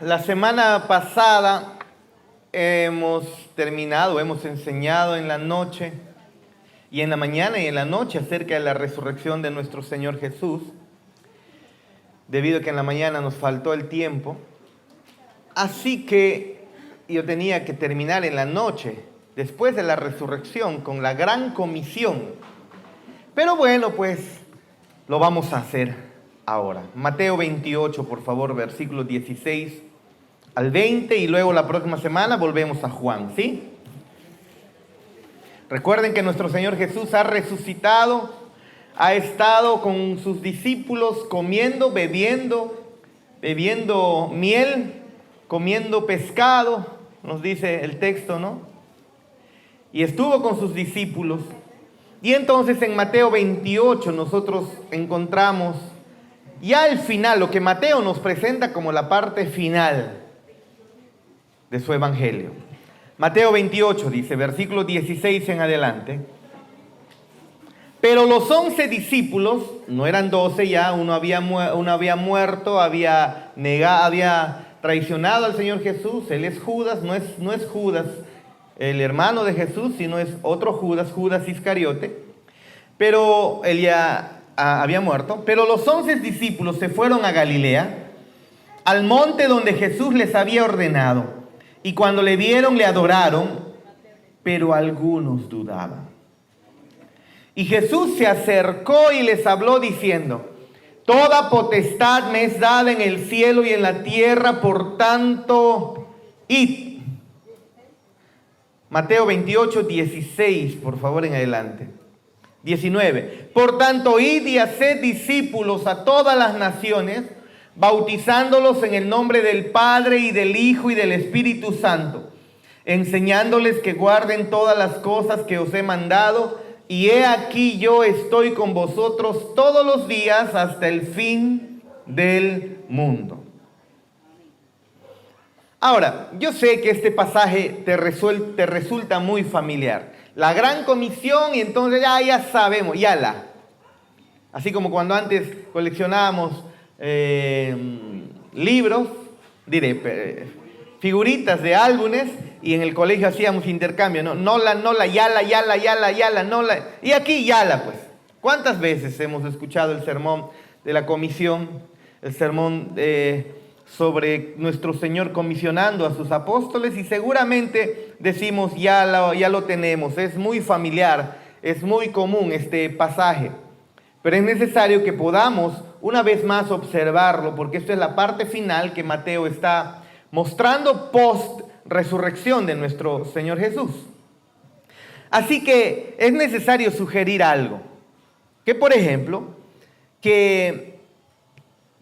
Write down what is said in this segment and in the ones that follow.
La semana pasada hemos enseñado en la noche y en la mañana y en la noche acerca de la resurrección de nuestro Señor Jesús, debido a que en la mañana nos faltó el tiempo. Así que yo tenía que terminar en la noche, después de la resurrección, con la gran comisión. Pero bueno, pues lo vamos a hacer ahora. Mateo 28, por favor, versículos 16 al 20, y luego la próxima semana volvemos a Juan, ¿sí? Recuerden que nuestro Señor Jesús ha resucitado, ha estado con sus discípulos comiendo, bebiendo miel, comiendo pescado, nos dice el texto, ¿no? Y estuvo con sus discípulos. Y entonces en Mateo 28 nosotros encontramos ya el final, lo que Mateo nos presenta como la parte final de su evangelio. Mateo 28 dice, versículo 16 en adelante. Pero los 11 discípulos, no eran 12 ya, uno había muerto, había traicionado al Señor Jesús. Él es Judas, no es Judas el hermano de Jesús, sino es otro Judas, Judas Iscariote. Pero él ya había muerto. Pero los 11 discípulos se fueron a Galilea, al monte donde Jesús les había ordenado. Y cuando le vieron, le adoraron, pero algunos dudaban. Y Jesús se acercó y les habló diciendo: toda potestad me es dada en el cielo y en la tierra, por tanto, id. Mateo 28, 16, por favor, en adelante. 19. Por tanto, id y haced discípulos a todas las naciones, bautizándolos en el nombre del Padre y del Hijo y del Espíritu Santo, enseñándoles que guarden todas las cosas que os he mandado, y he aquí yo estoy con vosotros todos los días hasta el fin del mundo. Ahora, yo sé que este pasaje te resulta muy familiar. La gran comisión, y entonces ya sabemos, así como cuando antes coleccionábamos libros, figuritas de álbumes, y en el colegio hacíamos intercambio, ¿no? Nola, yala, nola. Y aquí yala, pues. ¿Cuántas veces hemos escuchado el sermón de la comisión, el sermón sobre nuestro Señor comisionando a sus apóstoles? Y seguramente decimos, ya lo tenemos, es muy familiar, es muy común este pasaje. Pero es necesario que podamos una vez más observarlo, porque esta es la parte final que Mateo está mostrando post-resurrección de nuestro Señor Jesús. Así que es necesario sugerir algo. Que, por ejemplo, que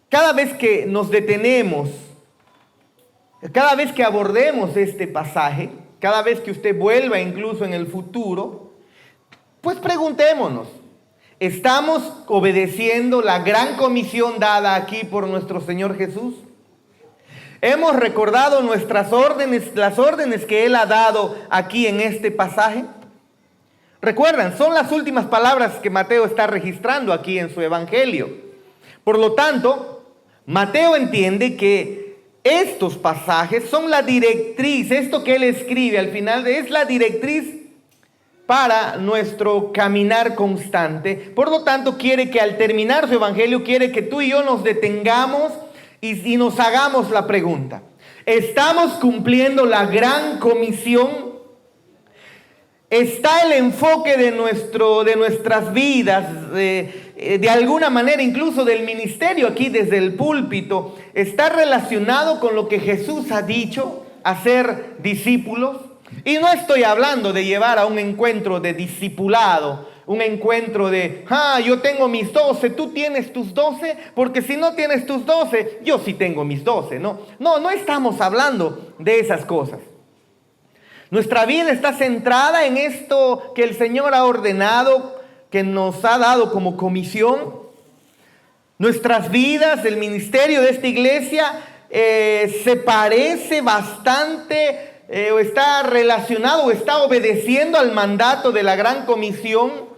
cada vez que nos detenemos, cada vez que abordemos este pasaje, cada vez que usted vuelva incluso en el futuro, pues preguntémonos: ¿estamos obedeciendo la gran comisión dada aquí por nuestro Señor Jesús? ¿Hemos recordado nuestras órdenes, las órdenes que Él ha dado aquí en este pasaje? Recuerdan, son las últimas palabras que Mateo está registrando aquí en su evangelio. Por lo tanto, Mateo entiende que estos pasajes son la directriz, esto que él escribe al final es la directriz para nuestro caminar constante. Por lo tanto, quiere que al terminar su evangelio, quiere que tú y yo nos detengamos y nos hagamos la pregunta: ¿estamos cumpliendo la gran comisión? ¿Está el enfoque de nuestras vidas, de alguna manera incluso del ministerio aquí desde el púlpito, está relacionado con lo que Jesús ha dicho, hacer discípulos? Y no estoy hablando de llevar a un encuentro de discipulado, un encuentro de, yo tengo mis 12, tú tienes tus 12, porque si no tienes tus 12, yo sí tengo mis 12. No estamos hablando de esas cosas. Nuestra vida está centrada en esto que el Señor ha ordenado, que nos ha dado como comisión. Nuestras vidas, el ministerio de esta iglesia, se parece bastante o está relacionado o está obedeciendo al mandato de la gran comisión.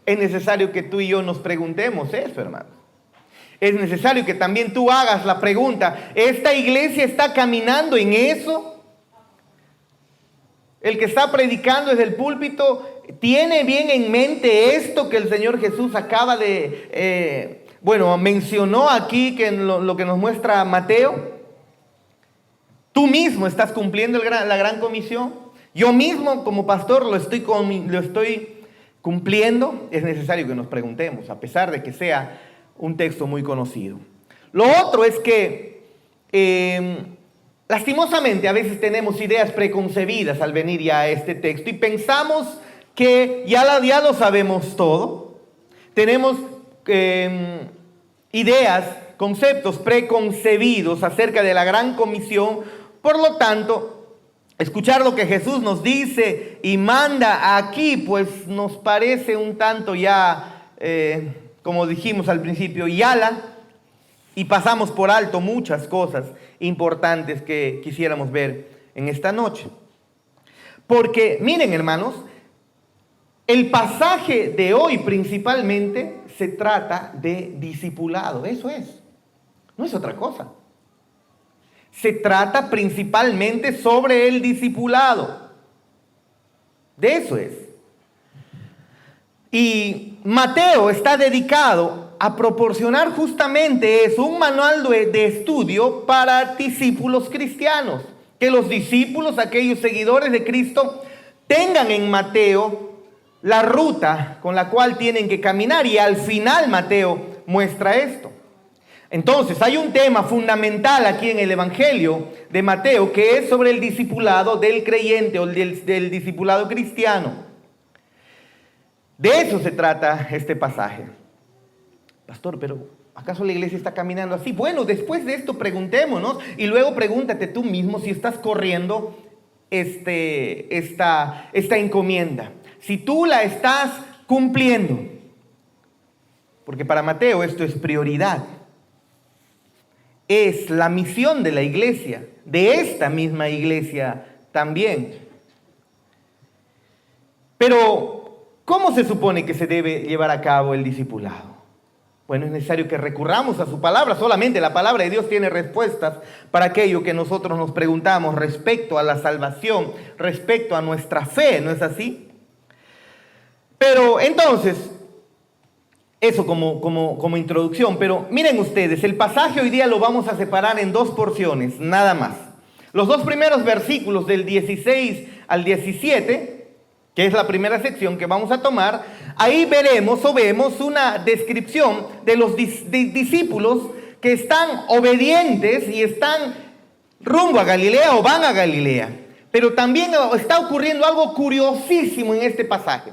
Es necesario que tú y yo nos preguntemos eso, hermanos. Es necesario que también tú hagas la pregunta, ¿esta iglesia está caminando en eso? El que está predicando desde el púlpito, ¿tiene bien en mente esto que el Señor Jesús acaba de, mencionó aquí, que en lo que nos muestra Mateo? ¿Tú mismo estás cumpliendo la gran comisión? Yo mismo como pastor lo estoy cumpliendo. Es necesario que nos preguntemos, a pesar de que sea un texto muy conocido. Lo otro es que lastimosamente a veces tenemos ideas preconcebidas al venir ya a este texto y pensamos que ya lo sabemos todo. Tenemos ideas, conceptos preconcebidos acerca de la gran comisión. Por lo tanto, escuchar lo que Jesús nos dice y manda aquí, pues nos parece un tanto ya, como dijimos al principio, yala, y pasamos por alto muchas cosas importantes que quisiéramos ver en esta noche. Porque, miren hermanos, el pasaje de hoy principalmente se trata de discipulado, eso es, no es otra cosa. Se trata principalmente sobre el discipulado, de eso es. Y Mateo está dedicado a proporcionar justamente eso, un manual de estudio para discípulos cristianos. Que los discípulos, aquellos seguidores de Cristo, tengan en Mateo la ruta con la cual tienen que caminar, y al final Mateo muestra esto. Entonces hay un tema fundamental aquí en el Evangelio de Mateo, que es sobre el discipulado del creyente o del discipulado cristiano. De eso se trata este pasaje. Pastor, pero ¿acaso la iglesia está caminando así? Bueno, después de esto preguntémonos, y luego pregúntate tú mismo si estás corriendo esta encomienda. Si tú la estás cumpliendo. Porque para Mateo esto es prioridad. Es la misión de la iglesia, de esta misma iglesia también. Pero, ¿cómo se supone que se debe llevar a cabo el discipulado? Bueno, es necesario que recurramos a su palabra. Solamente la palabra de Dios tiene respuestas para aquello que nosotros nos preguntamos respecto a la salvación, respecto a nuestra fe, ¿no es así? Pero entonces, eso como introducción. Pero miren ustedes, el pasaje hoy día lo vamos a separar en dos porciones, nada más. Los dos primeros versículos del 16 al 17, que es la primera sección que vamos a tomar, ahí vemos una descripción de los discípulos que están obedientes y están rumbo a Galilea o van a Galilea. Pero también está ocurriendo algo curiosísimo en este pasaje.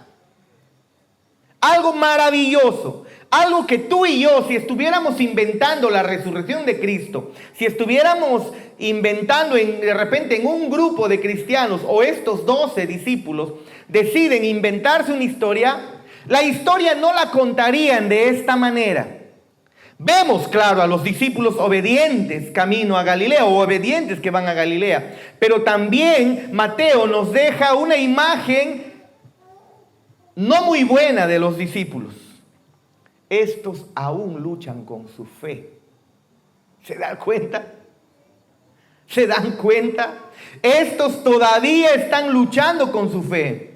Algo maravilloso, algo que tú y yo, si estuviéramos inventando la resurrección de Cristo, si estuviéramos inventando de repente en un grupo de cristianos, o estos 12 discípulos deciden inventarse una historia, la historia no la contarían de esta manera. Vemos, claro, a los discípulos obedientes camino a Galilea, o obedientes que van a Galilea, pero también Mateo nos deja una imagen no muy buena de los discípulos. Estos aún luchan con su fe. ¿Se dan cuenta? ¿Se dan cuenta? Estos todavía están luchando con su fe.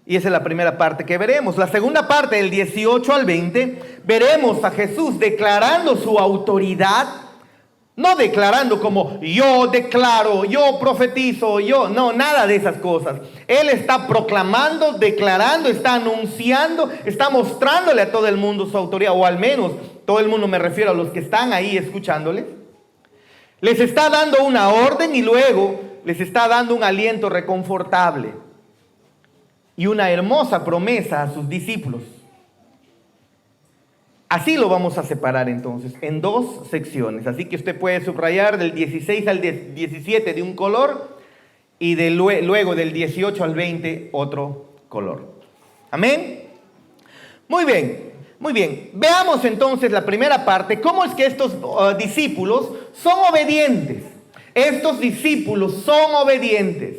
Y esa es la primera parte que veremos. La segunda parte, del 18 al 20, veremos a Jesús declarando su autoridad. No declarando como yo declaro, yo profetizo, no, nada de esas cosas. Él está proclamando, declarando, está anunciando, está mostrándole a todo el mundo su autoridad, o al menos todo el mundo, me refiero a los que están ahí escuchándole. Les está dando una orden y luego les está dando un aliento reconfortable y una hermosa promesa a sus discípulos. Así lo vamos a separar entonces en dos secciones. Así que usted puede subrayar del 16 al 17 de un color y luego del 18 al 20 otro color. ¿Amén? Muy bien, muy bien. Veamos entonces la primera parte. ¿Cómo es que estos discípulos son obedientes? Estos discípulos son obedientes.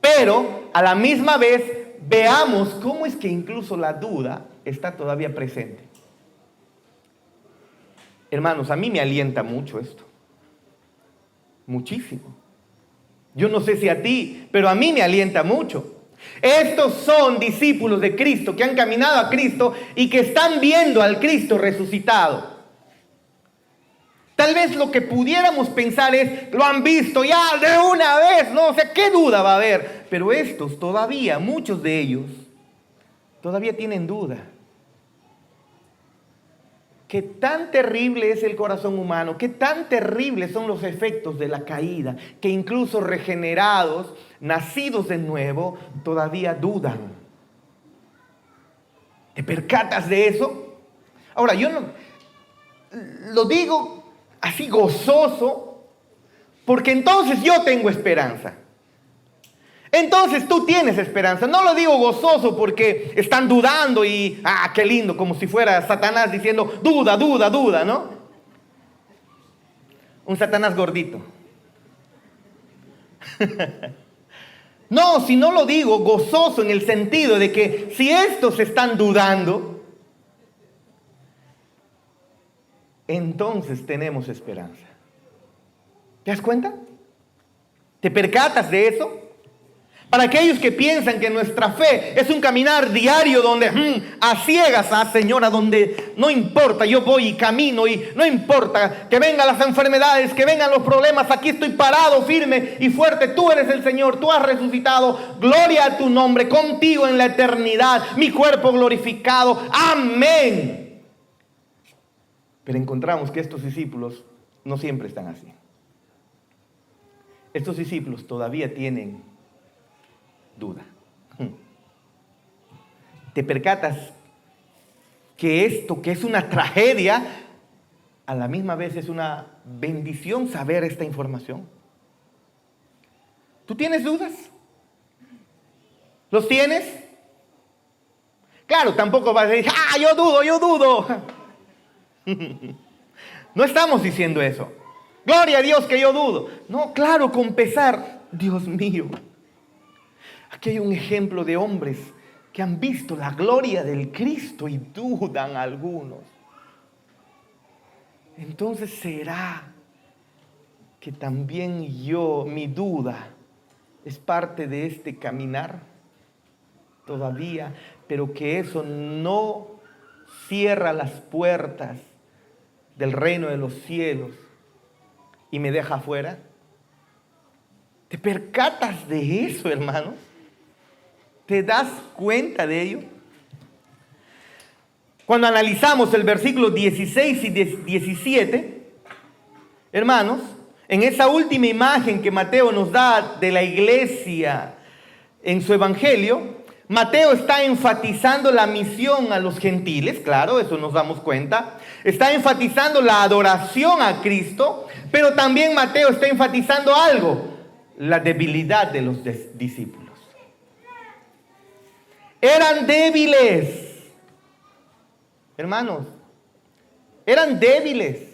Pero a la misma vez veamos cómo es que incluso la duda está todavía presente. Hermanos, a mí me alienta mucho esto. Muchísimo. Yo no sé si a ti, pero a mí me alienta mucho. Estos son discípulos de Cristo que han caminado a Cristo y que están viendo al Cristo resucitado. Tal vez lo que pudiéramos pensar es, lo han visto ya de una vez, ¿no? O sea, ¿qué duda va a haber? Pero estos todavía, muchos de ellos, todavía tienen duda. Qué tan terrible es el corazón humano, qué tan terribles son los efectos de la caída, que incluso regenerados, nacidos de nuevo, todavía dudan. ¿Te percatas de eso? Ahora, yo no lo digo así gozoso, porque entonces yo tengo esperanza. Entonces tú tienes esperanza. No lo digo gozoso porque están dudando y, qué lindo, como si fuera Satanás diciendo, duda, duda, duda, ¿no? Un Satanás gordito. No, si no lo digo gozoso en el sentido de que si estos están dudando, entonces tenemos esperanza. ¿Te das cuenta? ¿Te percatas de eso? Para aquellos que piensan que nuestra fe es un caminar diario donde a ciegas, Señora, donde no importa, yo voy y camino y no importa que vengan las enfermedades, que vengan los problemas, aquí estoy parado, firme y fuerte, tú eres el Señor, tú has resucitado, gloria a tu nombre, contigo en la eternidad, mi cuerpo glorificado, amén. Pero encontramos que estos discípulos no siempre están así. Estos discípulos todavía tienen duda. ¿Te percatas que esto, que es una tragedia, a la misma vez es una bendición saber esta información? ¿Tú tienes dudas? ¿Los tienes? Claro, tampoco vas a decir, yo dudo. No estamos diciendo eso. Gloria a Dios que yo dudo. No, claro, con pesar, Dios mío. Aquí hay un ejemplo de hombres que han visto la gloria del Cristo y dudan algunos. Entonces, ¿será que también mi duda es parte de este caminar todavía, pero que eso no cierra las puertas del reino de los cielos y me deja afuera? ¿Te percatas de eso, hermano? ¿Te das cuenta de ello? Cuando analizamos el versículo 16 y 17, hermanos, en esa última imagen que Mateo nos da de la iglesia en su evangelio, Mateo está enfatizando la misión a los gentiles, claro, eso nos damos cuenta. Está enfatizando la adoración a Cristo, pero también Mateo está enfatizando algo, la debilidad de los discípulos. Eran débiles, hermanos, eran débiles.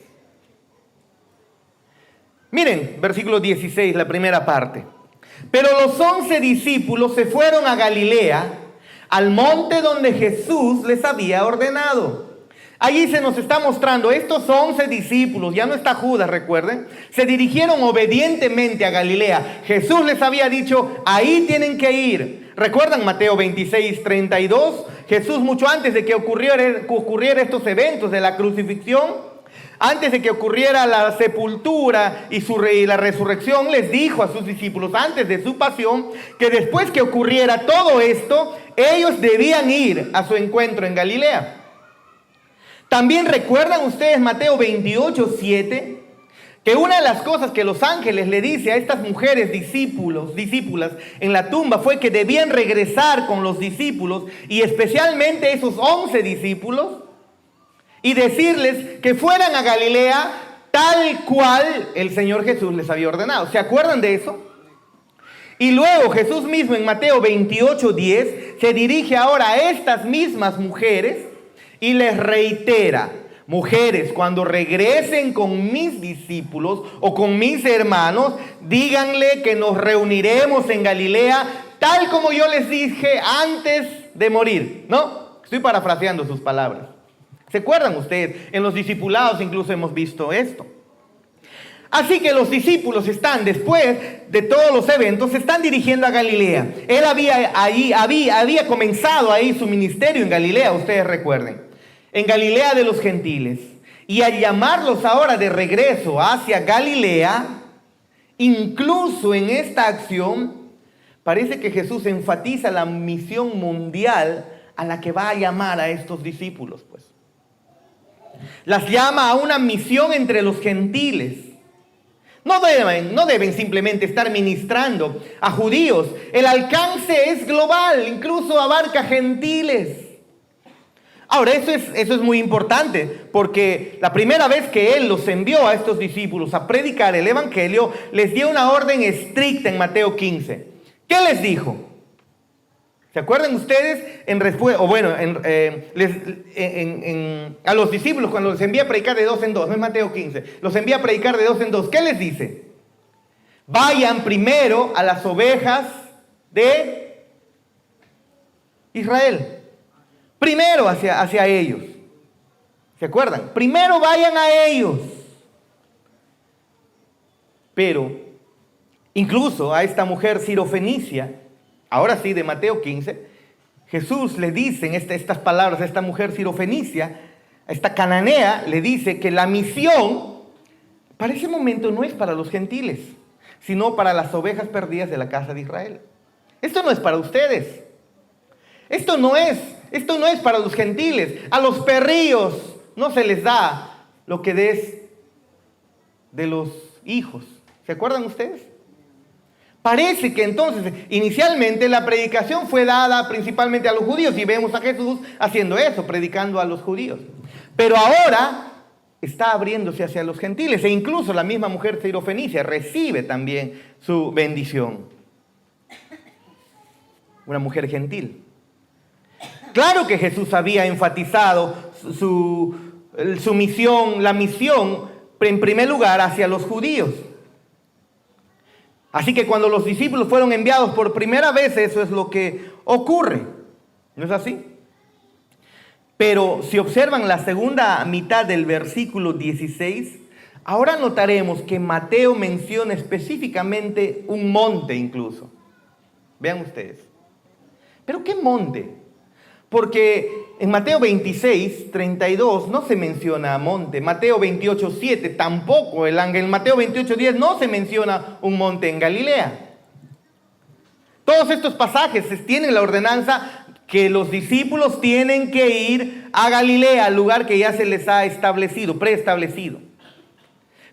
Miren, versículo 16, la primera parte. Pero los 11 discípulos se fueron a Galilea, al monte donde Jesús les había ordenado. Allí se nos está mostrando, estos 11 discípulos, ya no está Judas, recuerden, se dirigieron obedientemente a Galilea. Jesús les había dicho, ahí tienen que ir. ¿Recuerdan Mateo 26, 32? Jesús, mucho antes de que ocurriera estos eventos de la crucifixión, antes de que ocurriera la sepultura y la resurrección, les dijo a sus discípulos, antes de su pasión, que después que ocurriera todo esto, ellos debían ir a su encuentro en Galilea. También recuerdan ustedes Mateo 28, 7, que una de las cosas que los ángeles le dice a estas mujeres discípulas en la tumba fue que debían regresar con los discípulos y especialmente esos 11 discípulos y decirles que fueran a Galilea tal cual el Señor Jesús les había ordenado. ¿Se acuerdan de eso? Y luego Jesús mismo en Mateo 28, 10 se dirige ahora a estas mismas mujeres y les reitera: mujeres, cuando regresen con mis discípulos o con mis hermanos, díganle que nos reuniremos en Galilea, tal como yo les dije antes de morir. ¿No? Estoy parafraseando sus palabras. ¿Se acuerdan ustedes? En los discipulados incluso hemos visto esto. Así que los discípulos están, después de todos los eventos, se están dirigiendo a Galilea. Él había comenzado ahí su ministerio en Galilea, ustedes recuerden. En Galilea de los gentiles. Y al llamarlos ahora de regreso hacia Galilea, incluso en esta acción, parece que Jesús enfatiza la misión mundial a la que va a llamar a estos discípulos, pues. Las llama a una misión entre los gentiles. No deben simplemente estar ministrando a judíos. El alcance es global, incluso abarca gentiles. Ahora, eso es muy importante, porque la primera vez que Él los envió a estos discípulos a predicar el Evangelio, les dio una orden estricta en Mateo 15. ¿Qué les dijo? ¿Se acuerdan ustedes? A los discípulos cuando los envía a predicar de 2 en 2, no es Mateo 15, los envía a predicar de 2 en 2. ¿Qué les dice? Vayan primero a las ovejas de Israel. Primero hacia ellos. ¿Se acuerdan? Primero vayan a ellos. Pero incluso a esta mujer sirofenicia, ahora sí, de Mateo 15, Jesús le dice en estas palabras a esta mujer sirofenicia, a esta cananea, le dice que la misión para ese momento no es para los gentiles, sino para las ovejas perdidas de la casa de Israel. Esto no es para ustedes. Esto no es para los gentiles. A los perrillos no se les da lo que des de los hijos. ¿Se acuerdan ustedes? Parece que entonces, inicialmente la predicación fue dada principalmente a los judíos y vemos a Jesús haciendo eso, predicando a los judíos. Pero ahora está abriéndose hacia los gentiles e incluso la misma mujer sirofenicia recibe también su bendición. Una mujer gentil. Claro que Jesús había enfatizado su misión, la misión en primer lugar hacia los judíos. Así que cuando los discípulos fueron enviados por primera vez, eso es lo que ocurre. ¿No es así? Pero si observan la segunda mitad del versículo 16, ahora notaremos que Mateo menciona específicamente un monte incluso. Vean ustedes. ¿Pero qué monte? Porque en Mateo 26, 32 no se menciona monte. Mateo 28, 7 tampoco. En Mateo 28, 10 no se menciona un monte en Galilea. Todos estos pasajes tienen la ordenanza que los discípulos tienen que ir a Galilea, al lugar que ya se les ha establecido, preestablecido.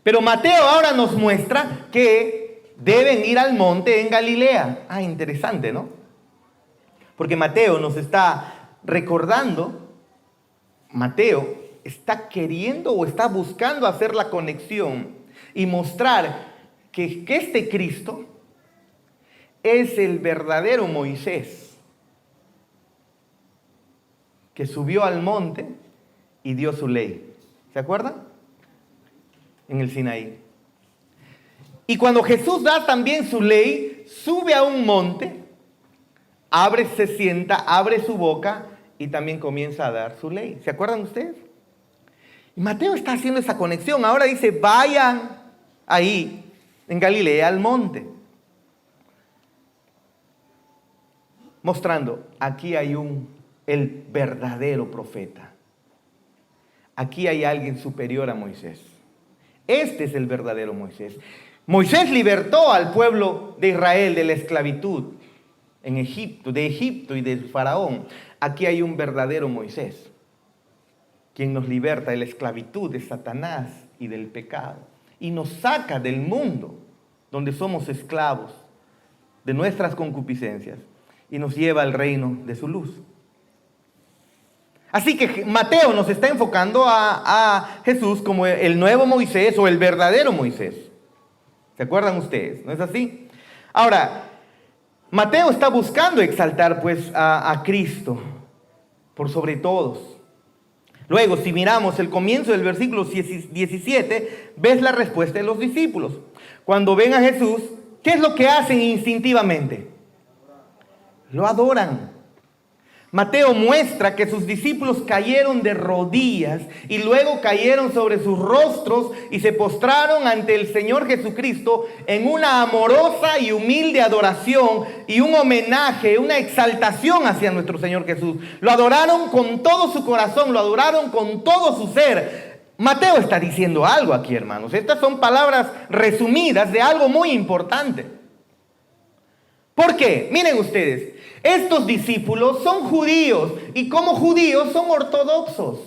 Pero Mateo ahora nos muestra que deben ir al monte en Galilea. Ah, interesante, ¿no? Porque Mateo nos está recordando, Mateo está queriendo o está buscando hacer la conexión y mostrar que este Cristo es el verdadero Moisés que subió al monte y dio su ley. ¿Se acuerdan? En el Sinaí. Y cuando Jesús da también su ley, sube a un monte, se sienta, abre su boca y también comienza a dar su ley. ¿Se acuerdan ustedes? Y Mateo está haciendo esa conexión. Ahora dice, vayan ahí, en Galilea, al monte. Mostrando, aquí hay el verdadero profeta. Aquí hay alguien superior a Moisés. Este es el verdadero Moisés. Moisés libertó al pueblo de Israel de la esclavitud en Egipto, de Egipto y del faraón. Aquí hay un verdadero Moisés, quien nos liberta de la esclavitud de Satanás y del pecado, y nos saca del mundo donde somos esclavos de nuestras concupiscencias, y nos lleva al reino de su luz. Así que Mateo nos está enfocando a Jesús como el nuevo Moisés o el verdadero Moisés. ¿Se acuerdan ustedes? ¿No es así? Ahora, Mateo está buscando exaltar pues a Cristo por sobre todos. Luego, si miramos el comienzo del versículo 17, ves la respuesta de los discípulos. Cuando ven a Jesús, ¿qué es lo que hacen instintivamente? Lo adoran. Mateo muestra que sus discípulos cayeron de rodillas y luego cayeron sobre sus rostros y se postraron ante el Señor Jesucristo en una amorosa y humilde adoración y un homenaje, una exaltación hacia nuestro Señor Jesús. Lo adoraron con todo su corazón, lo adoraron con todo su ser. Mateo está diciendo algo aquí, hermanos. Estas son palabras resumidas de algo muy importante. ¿Por qué? Miren ustedes. Estos discípulos son judíos y como judíos son ortodoxos.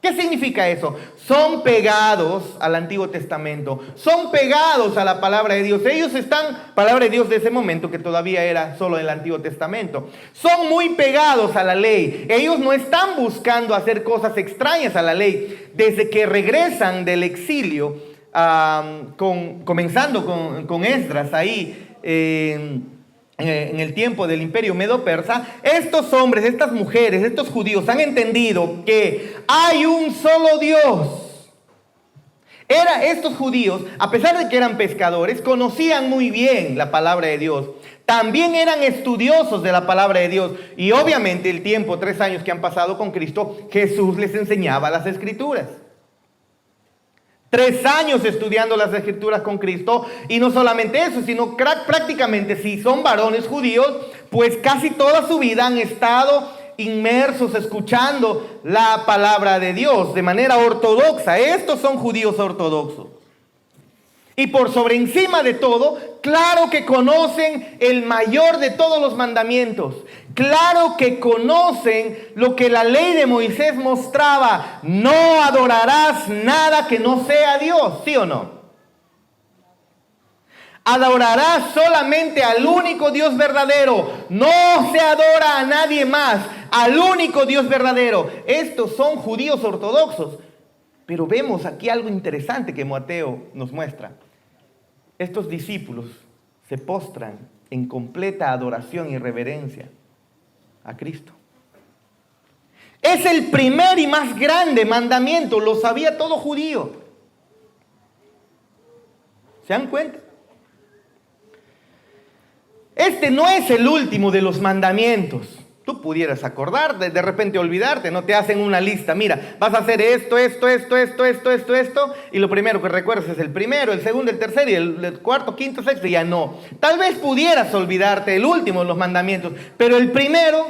¿Qué significa eso? Son pegados al Antiguo Testamento, son pegados a la palabra de Dios. Ellos están, palabra de Dios de ese momento que todavía era solo el Antiguo Testamento. Son muy pegados a la ley. Ellos no están buscando hacer cosas extrañas a la ley. Desde que regresan del exilio, comenzando con Esdras ahí, en el tiempo del imperio medo-persa, estos hombres, estas mujeres, estos judíos han entendido que hay un solo Dios. Estos judíos, a pesar de que eran pescadores, conocían muy bien la palabra de Dios. También eran estudiosos de la palabra de Dios. Y obviamente el tiempo, 3 años que han pasado con Cristo, Jesús les enseñaba las Escrituras. 3 años estudiando las Escrituras con Cristo, y no solamente eso, sino prácticamente si son varones judíos, pues casi toda su vida han estado inmersos escuchando la palabra de Dios de manera ortodoxa. Estos son judíos ortodoxos. Y por sobre encima de todo, claro que conocen el mayor de todos los mandamientos. Claro que conocen lo que la ley de Moisés mostraba. No adorarás nada que no sea Dios, ¿sí o no? Adorarás solamente al único Dios verdadero. No se adora a nadie más, al único Dios verdadero. Estos son judíos ortodoxos. Pero vemos aquí algo interesante que Mateo nos muestra. Estos discípulos se postran en completa adoración y reverencia a Cristo. Es el primer y más grande mandamiento, lo sabía todo judío. ¿Se dan cuenta? Este no es el último de los mandamientos. Tú pudieras acordarte, de repente olvidarte, no te hacen una lista. Mira, vas a hacer esto, y lo primero que recuerdas es el primero, el segundo, el tercero, y el cuarto, quinto, sexto, y ya no. Tal vez pudieras olvidarte el último de los mandamientos, pero el primero,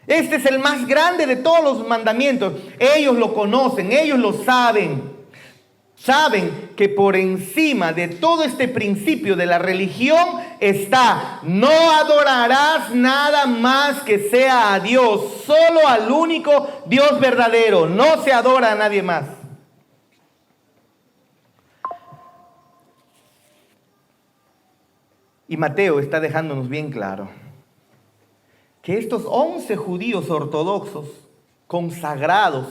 este es el más grande de todos los mandamientos. Ellos lo conocen, ellos lo saben. Saben que por encima de todo este principio de la religión está: no adorarás nada más que sea a Dios, solo al único Dios verdadero. No se adora a nadie más. Y Mateo está dejándonos bien claro que estos 11 judíos ortodoxos consagrados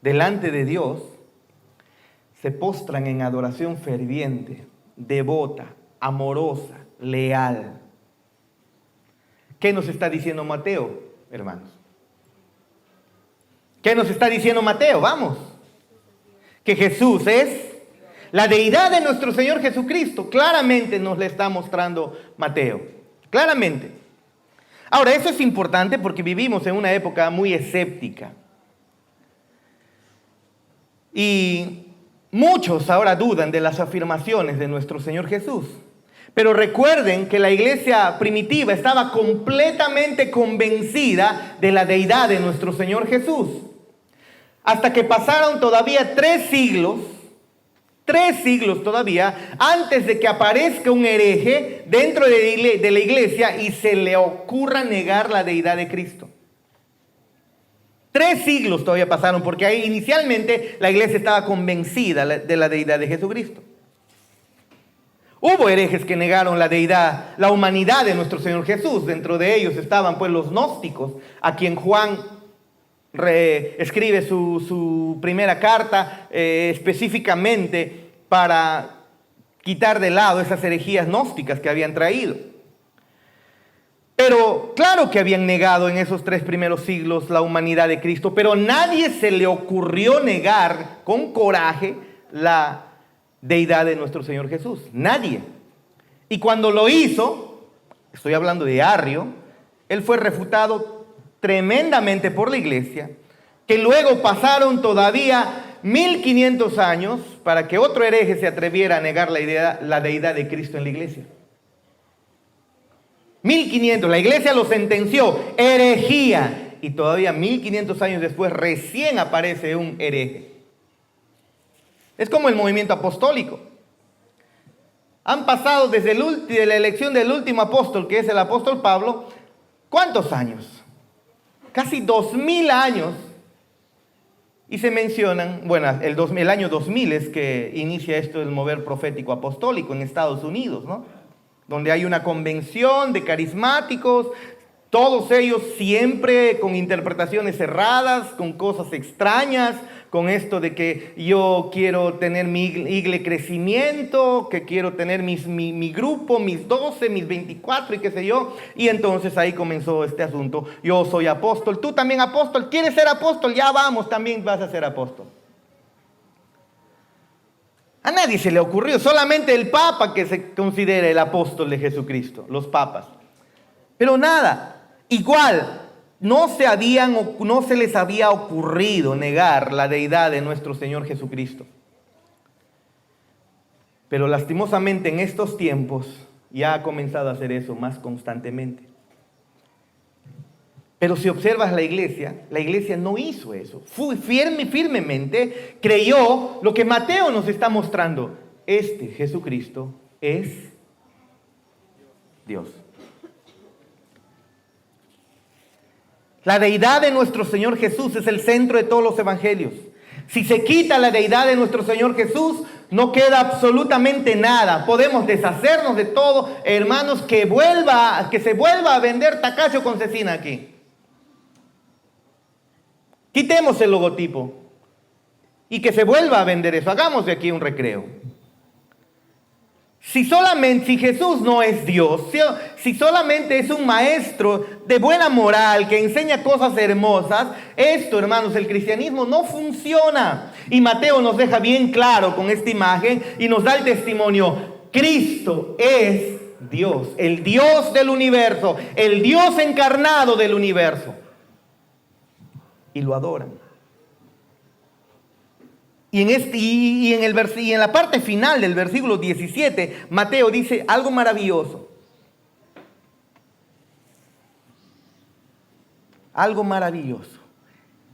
delante de Dios se postran en adoración ferviente, devota, amorosa, leal. ¿Qué nos está diciendo Mateo, hermanos? ¿Qué nos está diciendo Mateo? Vamos. Que Jesús es la deidad de nuestro Señor Jesucristo. Claramente nos le está mostrando Mateo. Claramente. Ahora, eso es importante porque vivimos en una época muy escéptica. Y muchos ahora dudan de las afirmaciones de nuestro Señor Jesús. Pero recuerden que la iglesia primitiva estaba completamente convencida de la deidad de nuestro Señor Jesús. Hasta que pasaron todavía 3 siglos todavía, antes de que aparezca un hereje dentro de la iglesia y se le ocurra negar la deidad de Cristo. 3 siglos todavía pasaron, porque ahí inicialmente la iglesia estaba convencida de la deidad de Jesucristo. Hubo herejes que negaron la deidad, la humanidad de nuestro Señor Jesús. Dentro de ellos estaban pues los gnósticos, a quien Juan escribe su primera carta específicamente para quitar de lado esas herejías gnósticas que habían traído. Pero claro que habían negado en esos 3 primeros siglos la humanidad de Cristo, pero nadie se le ocurrió negar con coraje la deidad de nuestro Señor Jesús. Nadie. Y cuando lo hizo, estoy hablando de Arrio, Él fue refutado tremendamente por la iglesia, que luego pasaron todavía 1500 años para que otro hereje se atreviera a negar la deidad de Cristo en la iglesia. 1500, la iglesia lo sentenció, herejía, y todavía 1500 años después recién aparece un hereje. Es como el movimiento apostólico. Han pasado desde la elección del último apóstol, que es el apóstol Pablo, ¿cuántos años? Casi 2000 años. Y se mencionan, bueno, el año 2000 es que inicia esto del mover profético apostólico en Estados Unidos, ¿no? Donde hay una convención de carismáticos, todos ellos siempre con interpretaciones erradas, con cosas extrañas, con esto de que yo quiero tener mi iglesia crecimiento, que quiero tener mi grupo, mis 12, mis 24 y qué sé yo. Y entonces ahí comenzó este asunto. Yo soy apóstol, tú también apóstol, ¿quieres ser apóstol? Ya vamos, también vas a ser apóstol. A nadie se le ocurrió, solamente el Papa que se considera el apóstol de Jesucristo, los papas. Pero nada, igual, no se les había ocurrido negar la deidad de nuestro Señor Jesucristo. Pero lastimosamente en estos tiempos ya ha comenzado a hacer eso más constantemente. Pero si observas la iglesia no hizo eso. Firmemente creyó lo que Mateo nos está mostrando. Este Jesucristo es Dios. La deidad de nuestro Señor Jesús es el centro de todos los evangelios. Si se quita la deidad de nuestro Señor Jesús, no queda absolutamente nada. Podemos deshacernos de todo, hermanos, que se vuelva a vender tacacho con cecina aquí. Quitemos el logotipo y que se vuelva a vender eso. Hagamos de aquí un recreo. Si Jesús no es Dios, si solamente es un maestro de buena moral que enseña cosas hermosas, esto, hermanos, el cristianismo no funciona. Y Mateo nos deja bien claro con esta imagen y nos da el testimonio. Cristo es Dios, el Dios del universo, el Dios encarnado del universo. Y lo adoran. Y en la parte final del versículo 17, Mateo dice algo maravilloso. Algo maravilloso.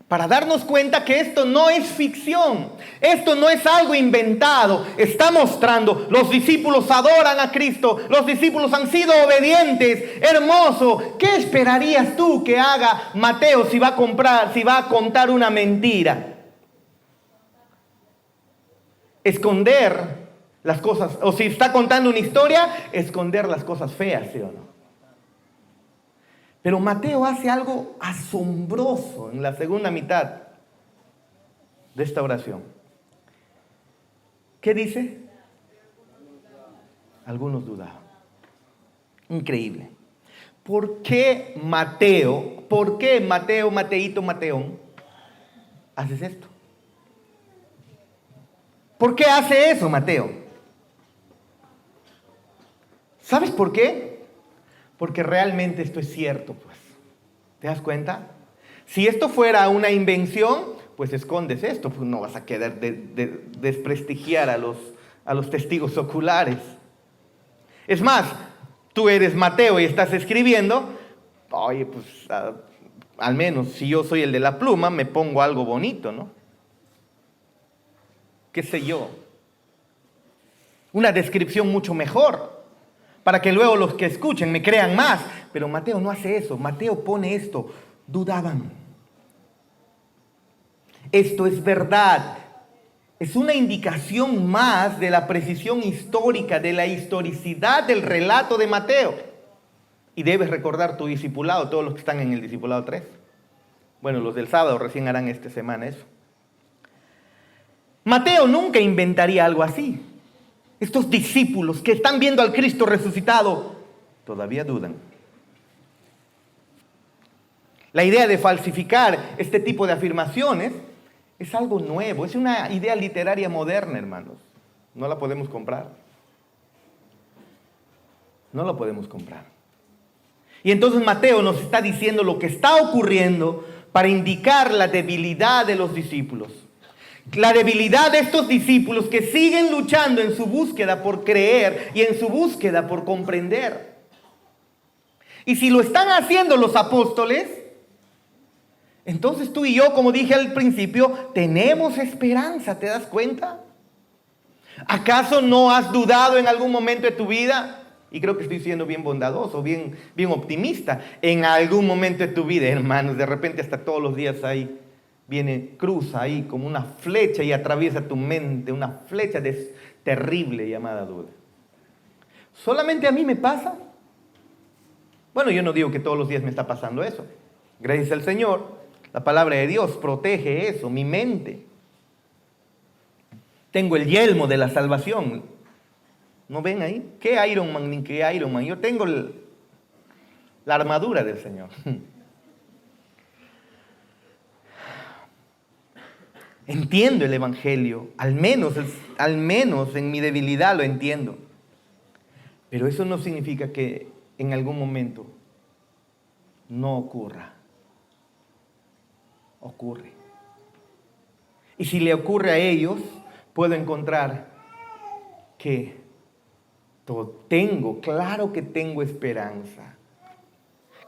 Para darnos cuenta que esto no es ficción. Esto no es algo inventado. Está mostrando, los discípulos adoran a Cristo. Los discípulos han sido obedientes. Hermoso. ¿Qué esperarías tú que haga Mateo si va a contar una mentira? Esconder las cosas, o si está contando una historia, esconder las cosas feas, ¿sí o no? Pero Mateo hace algo asombroso en la segunda mitad de esta oración. ¿Qué dice? Algunos dudaban. Increíble. ¿Por qué Mateo, Mateito, Mateón, haces esto? ¿Por qué hace eso, Mateo? ¿Sabes por qué? Porque realmente esto es cierto, pues. ¿Te das cuenta? Si esto fuera una invención, pues escondes esto, pues no vas a querer desprestigiar a los testigos oculares. Es más, tú eres Mateo y estás escribiendo, oye, pues al menos si yo soy el de la pluma, me pongo algo bonito, ¿no? ¿Qué sé yo? Una descripción mucho mejor, para que luego los que escuchen me crean más. Pero Mateo no hace eso. Mateo pone esto. Dudaban. Esto es verdad. Es una indicación más de la precisión histórica, de la historicidad del relato de Mateo. Y debes recordar tu discipulado, todos los que están en el discipulado 3. Bueno, los del sábado recién harán esta semana eso. Mateo nunca inventaría algo así. Estos discípulos que están viendo al Cristo resucitado todavía dudan. La idea de falsificar este tipo de afirmaciones es algo nuevo, es una idea literaria moderna, hermanos. No la podemos comprar. No la podemos comprar. Y entonces Mateo nos está diciendo lo que está ocurriendo para indicar la debilidad de los discípulos. La debilidad de estos discípulos que siguen luchando en su búsqueda por creer y en su búsqueda por comprender. Y si lo están haciendo los apóstoles, entonces tú y yo, como dije al principio, tenemos esperanza, ¿te das cuenta? ¿Acaso no has dudado en algún momento de tu vida? Y creo que estoy siendo bien bondadoso, bien optimista. En algún momento de tu vida, hermanos, de repente hasta todos los días ahí cruza ahí como una flecha y atraviesa tu mente, una flecha terrible llamada duda. ¿Solamente a mí me pasa? Bueno, yo no digo que todos los días me está pasando eso. Gracias al Señor, la palabra de Dios protege eso, mi mente. Tengo el yelmo de la salvación. ¿No ven ahí? ¿Qué Iron Man ni qué Iron Man? Yo tengo la armadura del Señor. Entiendo el Evangelio, al menos en mi debilidad lo entiendo. Pero eso no significa que en algún momento no ocurra. Ocurre. Y si le ocurre a ellos, puedo encontrar que claro que tengo esperanza.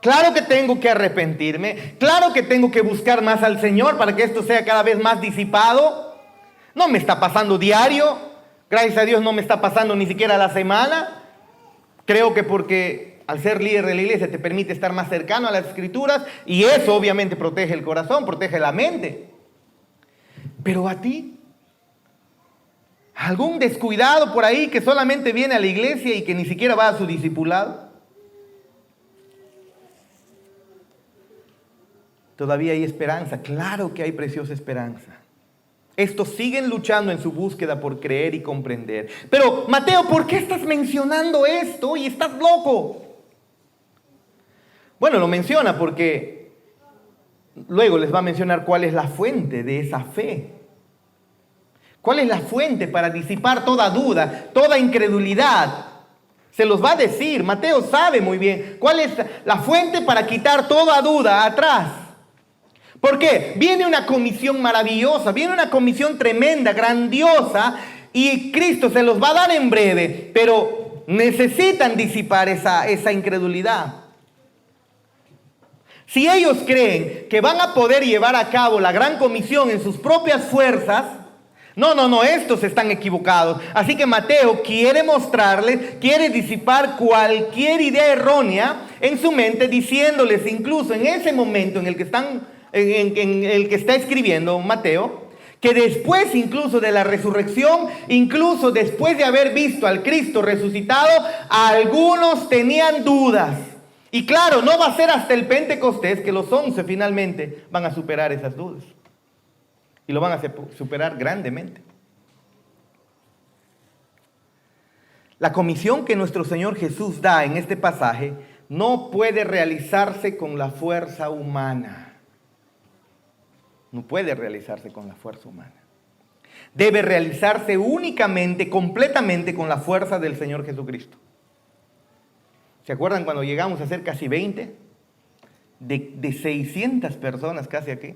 Claro que tengo que arrepentirme. Claro que tengo que buscar más al Señor para que esto sea cada vez más disipado. No me está pasando diario. Gracias a Dios no me está pasando ni siquiera a la semana. Creo que porque al ser líder de la iglesia te permite estar más cercano a las Escrituras y eso obviamente protege el corazón, protege la mente. Pero a ti, ¿algún descuidado por ahí que solamente viene a la iglesia y que ni siquiera va a su discipulado? Todavía hay esperanza, claro que hay preciosa esperanza. Estos siguen luchando en su búsqueda por creer y comprender. Pero, Mateo, ¿por qué estás mencionando esto y estás loco? Bueno, lo menciona porque luego les va a mencionar cuál es la fuente de esa fe. ¿Cuál es la fuente para disipar toda duda, toda incredulidad? Se los va a decir, Mateo sabe muy bien cuál es la fuente para quitar toda duda atrás. ¿Por qué? Viene una comisión maravillosa, viene una comisión tremenda, grandiosa, y Cristo se los va a dar en breve, pero necesitan disipar esa incredulidad. Si ellos creen que van a poder llevar a cabo la gran comisión en sus propias fuerzas, no, estos están equivocados. Así que Mateo quiere mostrarles, quiere disipar cualquier idea errónea en su mente, diciéndoles incluso en ese momento en el que está escribiendo Mateo, que después incluso de la resurrección, incluso después de haber visto al Cristo resucitado, algunos tenían dudas. Y claro, no va a ser hasta el Pentecostés que los 11 finalmente van a superar esas dudas. Y lo van a superar grandemente. La comisión que nuestro Señor Jesús da en este pasaje no puede realizarse con la fuerza humana. No puede realizarse con la fuerza humana. Debe realizarse únicamente, completamente con la fuerza del Señor Jesucristo. ¿Se acuerdan cuando llegamos a ser casi 20? De 600 personas casi aquí.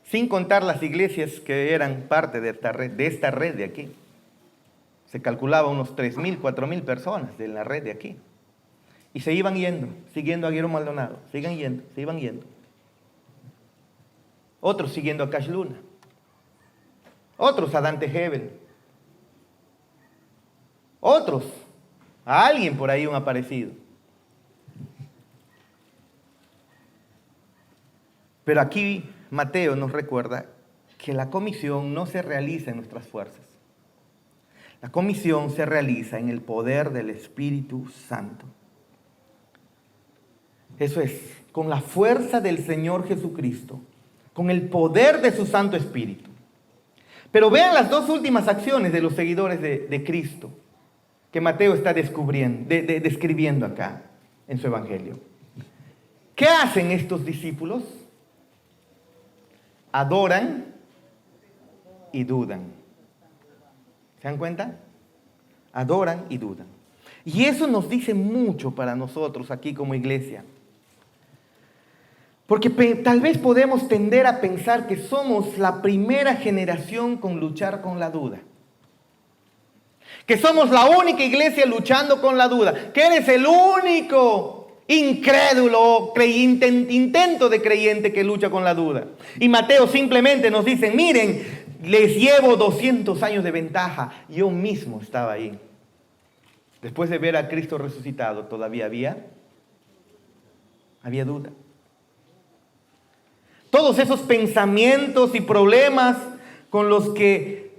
Sin contar las iglesias que eran parte de esta red de aquí. Se calculaba unos 3,000, 4,000 personas de la red de aquí. Y se iban yendo, siguiendo a Guillermo Maldonado. Se iban yendo. Otros siguiendo a Cash Luna. Otros a Dante Hebel. Otros a alguien por ahí, un aparecido. Pero aquí Mateo nos recuerda que la comisión no se realiza en nuestras fuerzas. La comisión se realiza en el poder del Espíritu Santo. Eso es, con la fuerza del Señor Jesucristo, con el poder de su Santo Espíritu. Pero vean las dos últimas acciones de los seguidores de Cristo que Mateo está describiendo acá en su Evangelio. ¿Qué hacen estos discípulos? Adoran y dudan. ¿Se dan cuenta? Adoran y dudan. Y eso nos dice mucho para nosotros aquí como iglesia. Porque tal vez podemos tender a pensar que somos la primera generación con luchar con la duda. Que somos la única iglesia luchando con la duda. Que eres el único incrédulo, intento de creyente que lucha con la duda. Y Mateo simplemente nos dice, miren, les llevo 200 años de ventaja. Yo mismo estaba ahí. Después de ver a Cristo resucitado, todavía había duda. Todos esos pensamientos y problemas con los que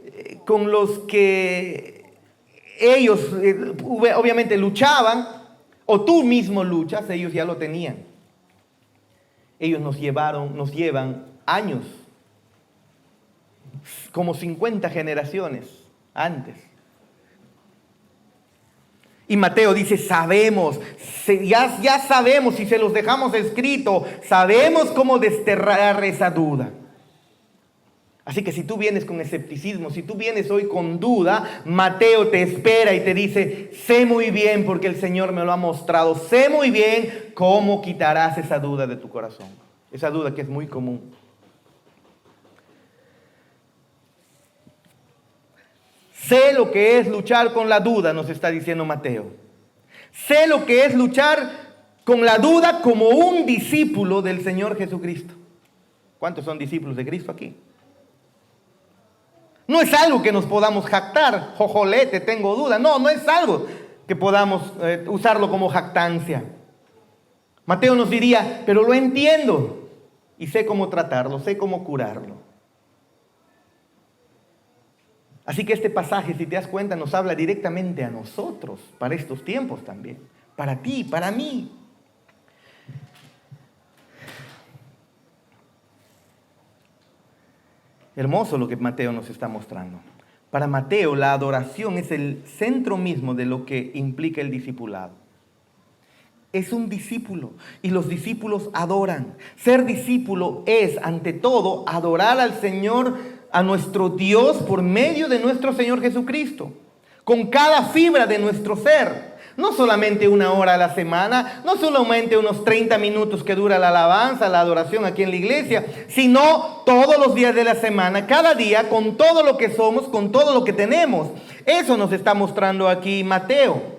ellos obviamente luchaban, o tú mismo luchas, ellos ya lo tenían. Ellos nos llevan años, como 50 generaciones antes. Y Mateo dice, sabemos, ya sabemos, si se los dejamos escrito, sabemos cómo desterrar esa duda. Así que si tú vienes con escepticismo, si tú vienes hoy con duda, Mateo te espera y te dice, sé muy bien porque el Señor me lo ha mostrado, sé muy bien cómo quitarás esa duda de tu corazón. Esa duda que es muy común. Sé lo que es luchar con la duda, nos está diciendo Mateo. Sé lo que es luchar con la duda como un discípulo del Señor Jesucristo. ¿Cuántos son discípulos de Cristo aquí? No es algo que nos podamos jactar. Jojolete, tengo duda. No es algo que podamos usarlo como jactancia. Mateo nos diría, pero lo entiendo y sé cómo tratarlo, sé cómo curarlo. Así que este pasaje, si te das cuenta, nos habla directamente a nosotros, para estos tiempos también. Para ti, para mí. Hermoso lo que Mateo nos está mostrando. Para Mateo, la adoración es el centro mismo de lo que implica el discipulado. Es un discípulo y los discípulos adoran. Ser discípulo es, ante todo, adorar al Señor, a nuestro Dios por medio de nuestro Señor Jesucristo, con cada fibra de nuestro ser. No solamente 1 hora a la semana, no solamente unos 30 minutos que dura la alabanza, la adoración aquí en la iglesia, sino todos los días de la semana, cada día, con todo lo que somos, con todo lo que tenemos. Eso nos está mostrando aquí Mateo.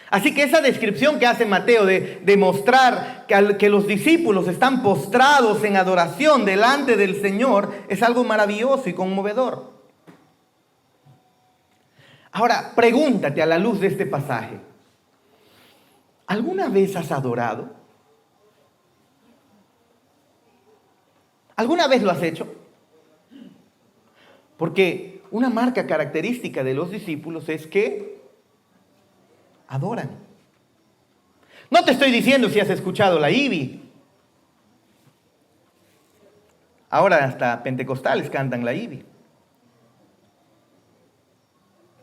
Así que esa descripción que hace Mateo de mostrar que los discípulos están postrados en adoración delante del Señor es algo maravilloso y conmovedor. Ahora, pregúntate a la luz de este pasaje, ¿alguna vez has adorado? ¿Alguna vez lo has hecho? Porque una marca característica de los discípulos es que adoran. No te estoy diciendo si has escuchado la IBI. Ahora hasta pentecostales cantan la IBI.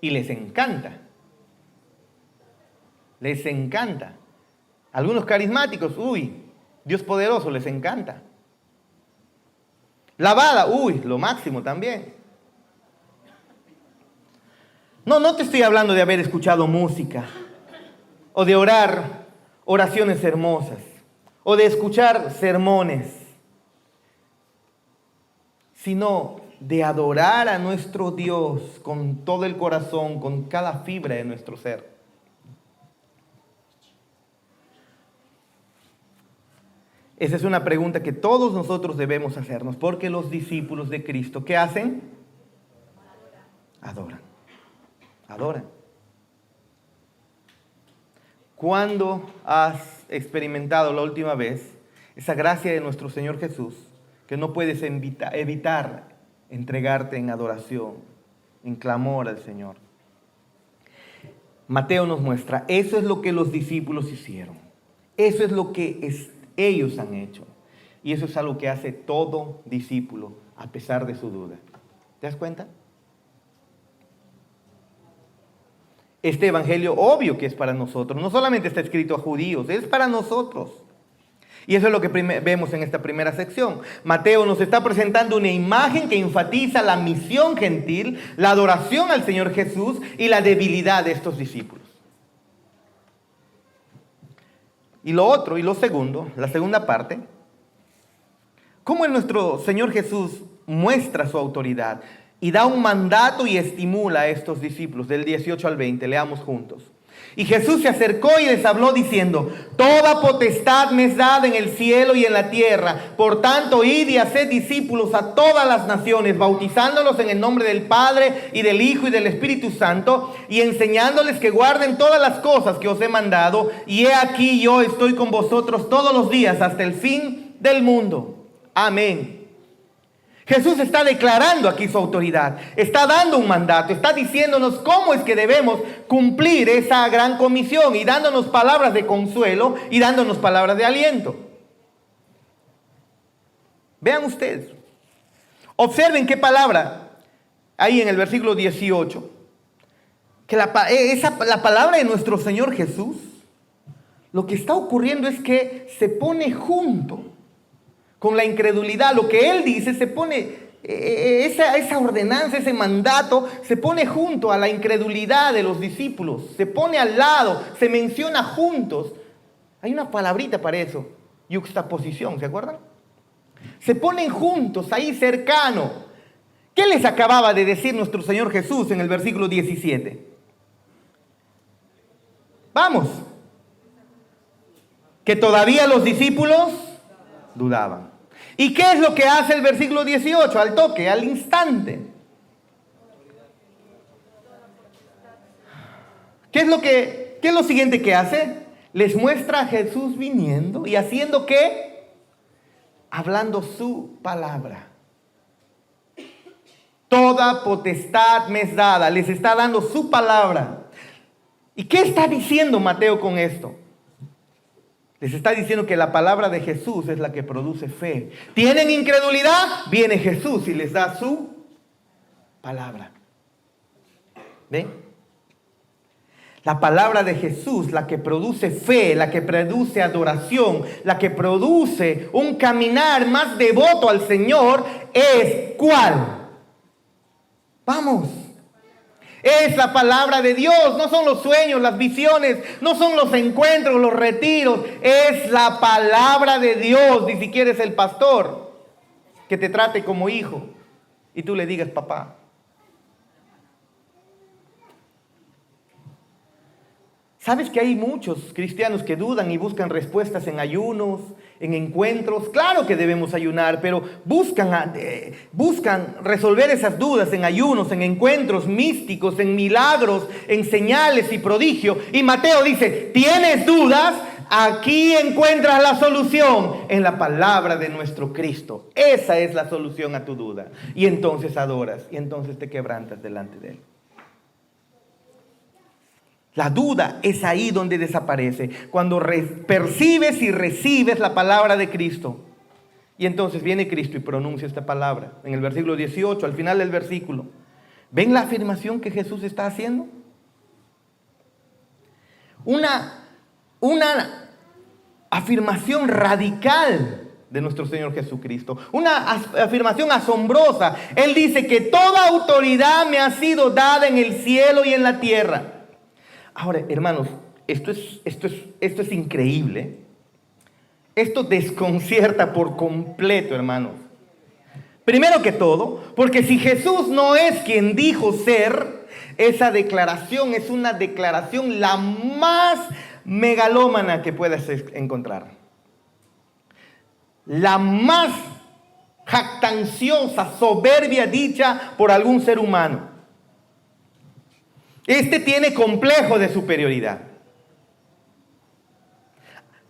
Y les encanta. Les encanta. Algunos carismáticos, Dios poderoso, les encanta. Lavada, lo máximo también. No te estoy hablando de haber escuchado música, o de orar oraciones hermosas, o de escuchar sermones, sino de adorar a nuestro Dios con todo el corazón, con cada fibra de nuestro ser. Esa es una pregunta que todos nosotros debemos hacernos, porque los discípulos de Cristo, ¿qué hacen? Adoran. ¿Cuándo has experimentado la última vez esa gracia de nuestro Señor Jesús que no puedes evitar entregarte en adoración, en clamor al Señor? Mateo nos muestra, eso es lo que los discípulos hicieron. Eso es lo que ellos han hecho. Y eso es algo que hace todo discípulo a pesar de su duda. ¿Te das cuenta? Este evangelio obvio que es para nosotros. No solamente está escrito a judíos, es para nosotros. Y eso es lo que vemos en esta primera sección. Mateo nos está presentando una imagen que enfatiza la misión gentil, la adoración al Señor Jesús y la debilidad de estos discípulos. Y lo otro, y lo segundo, la segunda parte, cómo nuestro Señor Jesús muestra su autoridad y da un mandato y estimula a estos discípulos, del 18 al 20, leamos juntos. Y Jesús se acercó y les habló diciendo: toda potestad me es dada en el cielo y en la tierra. Por tanto, id y haced discípulos a todas las naciones, bautizándolos en el nombre del Padre y del Hijo y del Espíritu Santo, y enseñándoles que guarden todas las cosas que os he mandado. Y he aquí, yo estoy con vosotros todos los días hasta el fin del mundo. Amén. Jesús está declarando aquí su autoridad, está dando un mandato, está diciéndonos cómo es que debemos cumplir esa gran comisión y dándonos palabras de consuelo y dándonos palabras de aliento. Vean ustedes, observen qué palabra, ahí en el versículo 18, que la palabra de nuestro Señor Jesús, lo que está ocurriendo es que se pone junto con la incredulidad. Lo que Él dice se pone, esa ordenanza, ese mandato, se pone junto a la incredulidad de los discípulos. Se pone al lado, se menciona juntos. Hay una palabrita para eso, yuxtaposición, ¿se acuerdan? Se ponen juntos, ahí cercano. ¿Qué les acababa de decir nuestro Señor Jesús en el versículo 17? Vamos. Que todavía los discípulos dudaban. ¿Y qué es lo que hace el versículo 18? Al toque, al instante. ¿Qué es lo siguiente que hace? Les muestra a Jesús viniendo y haciendo ¿qué? Hablando su palabra. Toda potestad me es dada. Les está dando su palabra. ¿Y qué está diciendo Mateo con esto? Les está diciendo que la palabra de Jesús es la que produce fe. ¿Tienen incredulidad? Viene Jesús y les da su palabra. ¿Ven? La palabra de Jesús, la que produce fe, la que produce adoración, la que produce un caminar más devoto al Señor, es ¿cuál? Vamos. Es la palabra de Dios, no son los sueños, las visiones, no son los encuentros, los retiros. Es la palabra de Dios, ni siquiera es el pastor que te trate como hijo y tú le digas papá. ¿Sabes que hay muchos cristianos que dudan y buscan respuestas en ayunos, en encuentros? Claro que debemos ayunar, pero buscan resolver esas dudas en ayunos, en encuentros místicos, en milagros, en señales y prodigios. Y Mateo dice, ¿tienes dudas? Aquí encuentras la solución en la palabra de nuestro Cristo. Esa es la solución a tu duda. Y entonces adoras, y entonces te quebrantas delante de Él. La duda es ahí donde desaparece, cuando percibes y recibes la palabra de Cristo. Y entonces viene Cristo y pronuncia esta palabra. En el versículo 18, al final del versículo. ¿Ven la afirmación que Jesús está haciendo? Una afirmación radical de nuestro Señor Jesucristo. Una afirmación asombrosa. Él dice que toda autoridad me ha sido dada en el cielo y en la tierra. Ahora, hermanos, esto es increíble. Esto desconcierta por completo, hermanos. Primero que todo, porque si Jesús no es quien dijo ser, esa declaración es una declaración la más megalómana que puedas encontrar. La más jactanciosa, soberbia dicha por algún ser humano. Este tiene complejo de superioridad.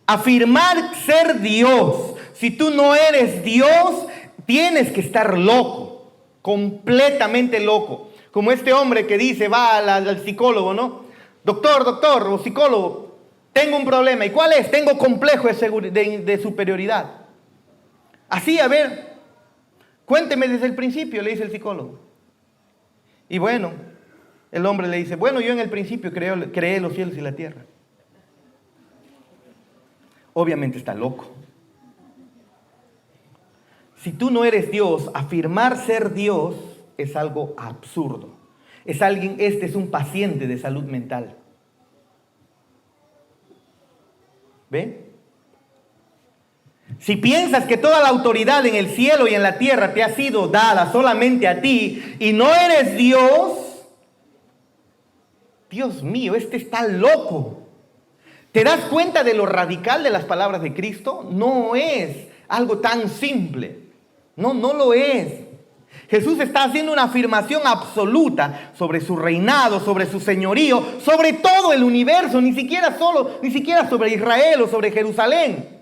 Afirmar ser Dios. Si tú no eres Dios, tienes que estar loco, completamente loco. Como este hombre que dice, va al psicólogo, ¿no? Doctor, o psicólogo, tengo un problema. ¿Y cuál es? Tengo complejo de superioridad. Así, a ver, cuénteme desde el principio, le dice el psicólogo. Y bueno, el hombre le dice, bueno, yo en el principio creé los cielos y la tierra. Obviamente está loco. Si tú no eres Dios, afirmar ser Dios es algo absurdo. Este es un paciente de salud mental. ¿Ven? Si piensas que toda la autoridad en el cielo y en la tierra te ha sido dada solamente a ti y no eres Dios, Dios mío, este está loco. ¿Te das cuenta de lo radical de las palabras de Cristo? No es algo tan simple. No lo es. Jesús está haciendo una afirmación absoluta sobre su reinado, sobre su señorío, sobre todo el universo, ni siquiera sobre Israel o sobre Jerusalén.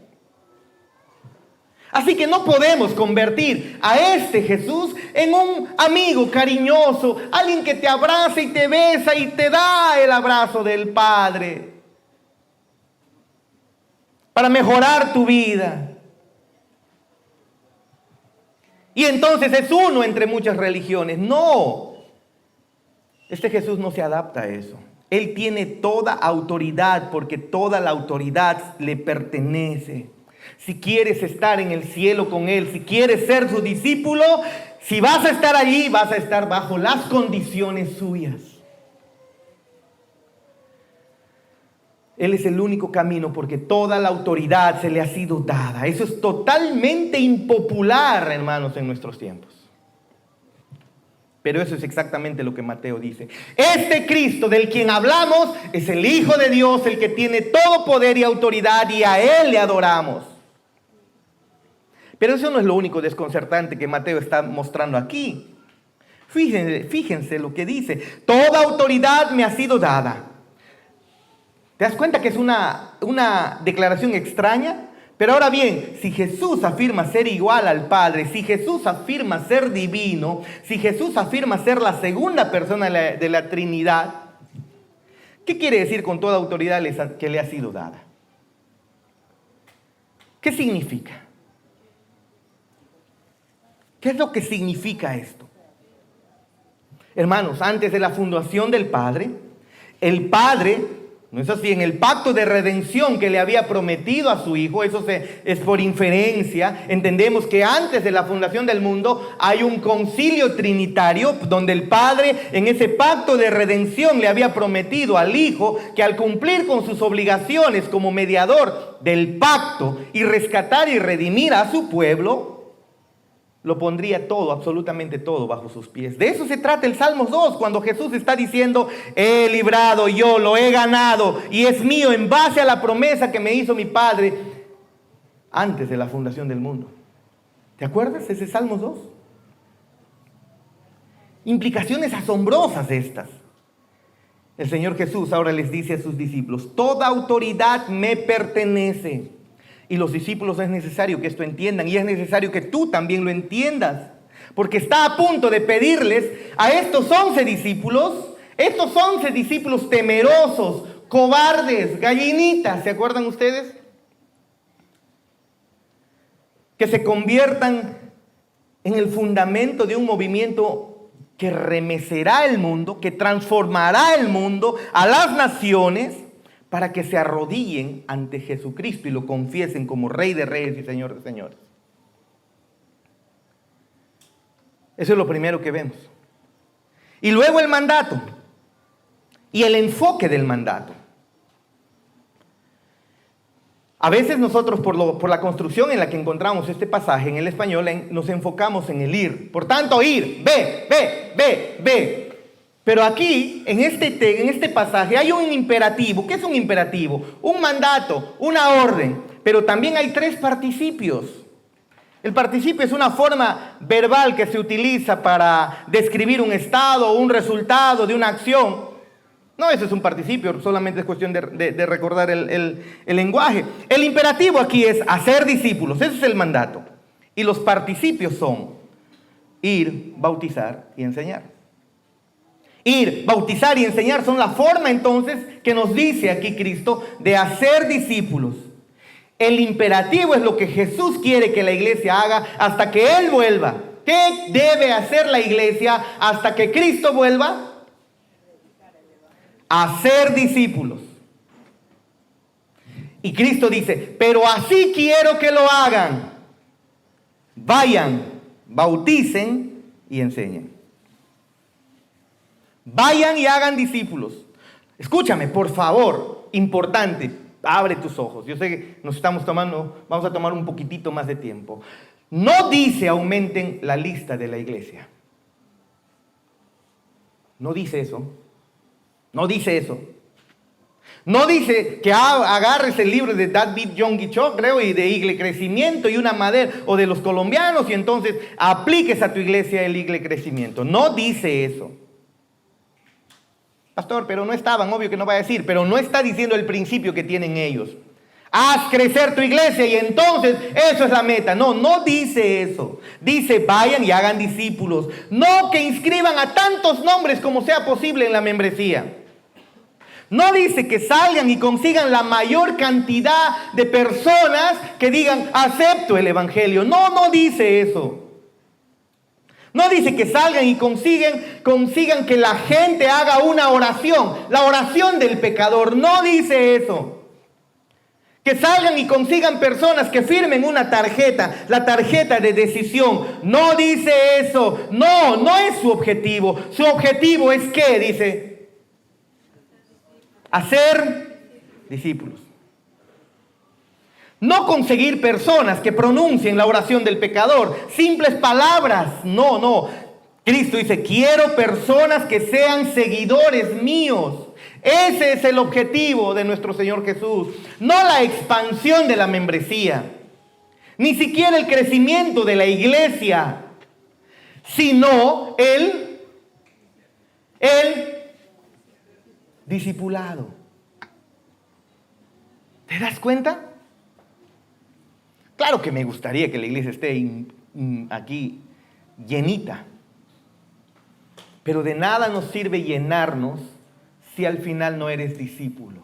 Así que no podemos convertir a este Jesús en un amigo cariñoso, alguien que te abraza y te besa y te da el abrazo del Padre para mejorar tu vida. Y entonces es uno entre muchas religiones. No, este Jesús no se adapta a eso. Él tiene toda autoridad porque toda la autoridad le pertenece. Si quieres estar en el cielo con Él, si quieres ser su discípulo, si vas a estar allí, vas a estar bajo las condiciones suyas. Él es el único camino porque toda la autoridad se le ha sido dada. Eso es totalmente impopular, hermanos, en nuestros tiempos. Pero eso es exactamente lo que Mateo dice. Este Cristo del quien hablamos es el Hijo de Dios, el que tiene todo poder y autoridad, y a Él le adoramos. Pero eso no es lo único desconcertante que Mateo está mostrando aquí. Fíjense lo que dice. Toda autoridad me ha sido dada. ¿Te das cuenta que es una declaración extraña? Pero ahora bien, si Jesús afirma ser igual al Padre, si Jesús afirma ser divino, si Jesús afirma ser la segunda persona de la Trinidad, ¿qué quiere decir con toda autoridad que le ha sido dada? ¿Qué significa? ¿Qué es lo que significa esto? Hermanos, antes de la fundación del Padre, el Padre, ¿no es así? En el pacto de redención que le había prometido a su Hijo, eso es por inferencia, entendemos que antes de la fundación del mundo hay un concilio trinitario donde el Padre en ese pacto de redención le había prometido al Hijo que al cumplir con sus obligaciones como mediador del pacto y rescatar y redimir a su pueblo, lo pondría todo, absolutamente todo, bajo sus pies. De eso se trata el Salmos 2, cuando Jesús está diciendo, he librado, yo lo he ganado, y es mío en base a la promesa que me hizo mi Padre antes de la fundación del mundo. ¿Te acuerdas ese Salmos 2? Implicaciones asombrosas estas. El Señor Jesús ahora les dice a sus discípulos, toda autoridad me pertenece. Y los discípulos es necesario que esto entiendan y es necesario que tú también lo entiendas. Porque está a punto de pedirles a estos 11 discípulos temerosos, cobardes, gallinitas, ¿se acuerdan ustedes? Que se conviertan en el fundamento de un movimiento que remecerá el mundo, que transformará el mundo, a las naciones, para que se arrodillen ante Jesucristo y lo confiesen como Rey de Reyes y Señor de Señores. Eso es lo primero que vemos. Y luego el mandato y el enfoque del mandato. A veces nosotros por la construcción en la que encontramos este pasaje en el español nos enfocamos en el ir. Por tanto, ir, ve. Pero aquí, en este pasaje, hay un imperativo. ¿Qué es un imperativo? Un mandato, una orden. Pero también hay 3 participios. El participio es una forma verbal que se utiliza para describir un estado o un resultado de una acción. No, eso es un participio, solamente es cuestión de recordar el lenguaje. El imperativo aquí es hacer discípulos, ese es el mandato. Y los participios son ir, bautizar y enseñar. Ir, bautizar y enseñar son la forma entonces que nos dice aquí Cristo de hacer discípulos. El imperativo es lo que Jesús quiere que la iglesia haga hasta que Él vuelva. ¿Qué debe hacer la iglesia hasta que Cristo vuelva? Hacer discípulos. Y Cristo dice, pero así quiero que lo hagan. Vayan, bauticen y enseñen. Vayan y hagan discípulos. Escúchame, por favor, importante. Abre tus ojos. Yo sé que vamos a tomar un poquitito más de tiempo. No dice aumenten la lista de la iglesia. No dice eso. No dice eso. No dice que agarres el libro de David Yonggi Cho, creo, y de Igle Crecimiento y una madera, o de los colombianos, y entonces apliques a tu iglesia el Igle Crecimiento. No dice eso. Pastor, pero no estaban, obvio que no va a decir, pero no está diciendo el principio que tienen ellos. Haz crecer tu iglesia y entonces eso es la meta. No, no dice eso. Dice vayan y hagan discípulos. No que inscriban a tantos nombres como sea posible en la membresía. No dice que salgan y consigan la mayor cantidad de personas que digan acepto el evangelio. No, no dice eso. No dice que salgan y consigan que la gente haga una oración, la oración del pecador. No dice eso. Que salgan y consigan personas que firmen una tarjeta, la tarjeta de decisión. No dice eso. No, no es su objetivo. Su objetivo es ¿qué? Dice, hacer discípulos. No conseguir personas que pronuncien la oración del pecador. Simples palabras. No, no. Cristo dice, quiero personas que sean seguidores míos. Ese es el objetivo de nuestro Señor Jesús. No la expansión de la membresía. Ni siquiera el crecimiento de la iglesia. Sino el discipulado. ¿Te das cuenta? Claro que me gustaría que la iglesia esté aquí llenita. Pero de nada nos sirve llenarnos si al final no eres discípulo.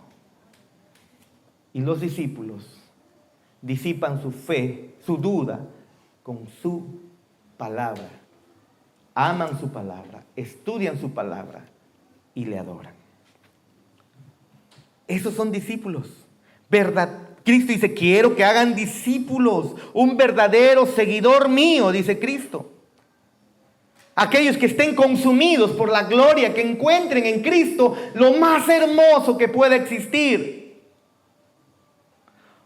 Y los discípulos disipan su fe, su duda, con su palabra. Aman su palabra, estudian su palabra y le adoran. Esos son discípulos. ¿Verdad? Cristo dice, quiero que hagan discípulos, un verdadero seguidor mío, dice Cristo. Aquellos que estén consumidos por la gloria, que encuentren en Cristo lo más hermoso que pueda existir.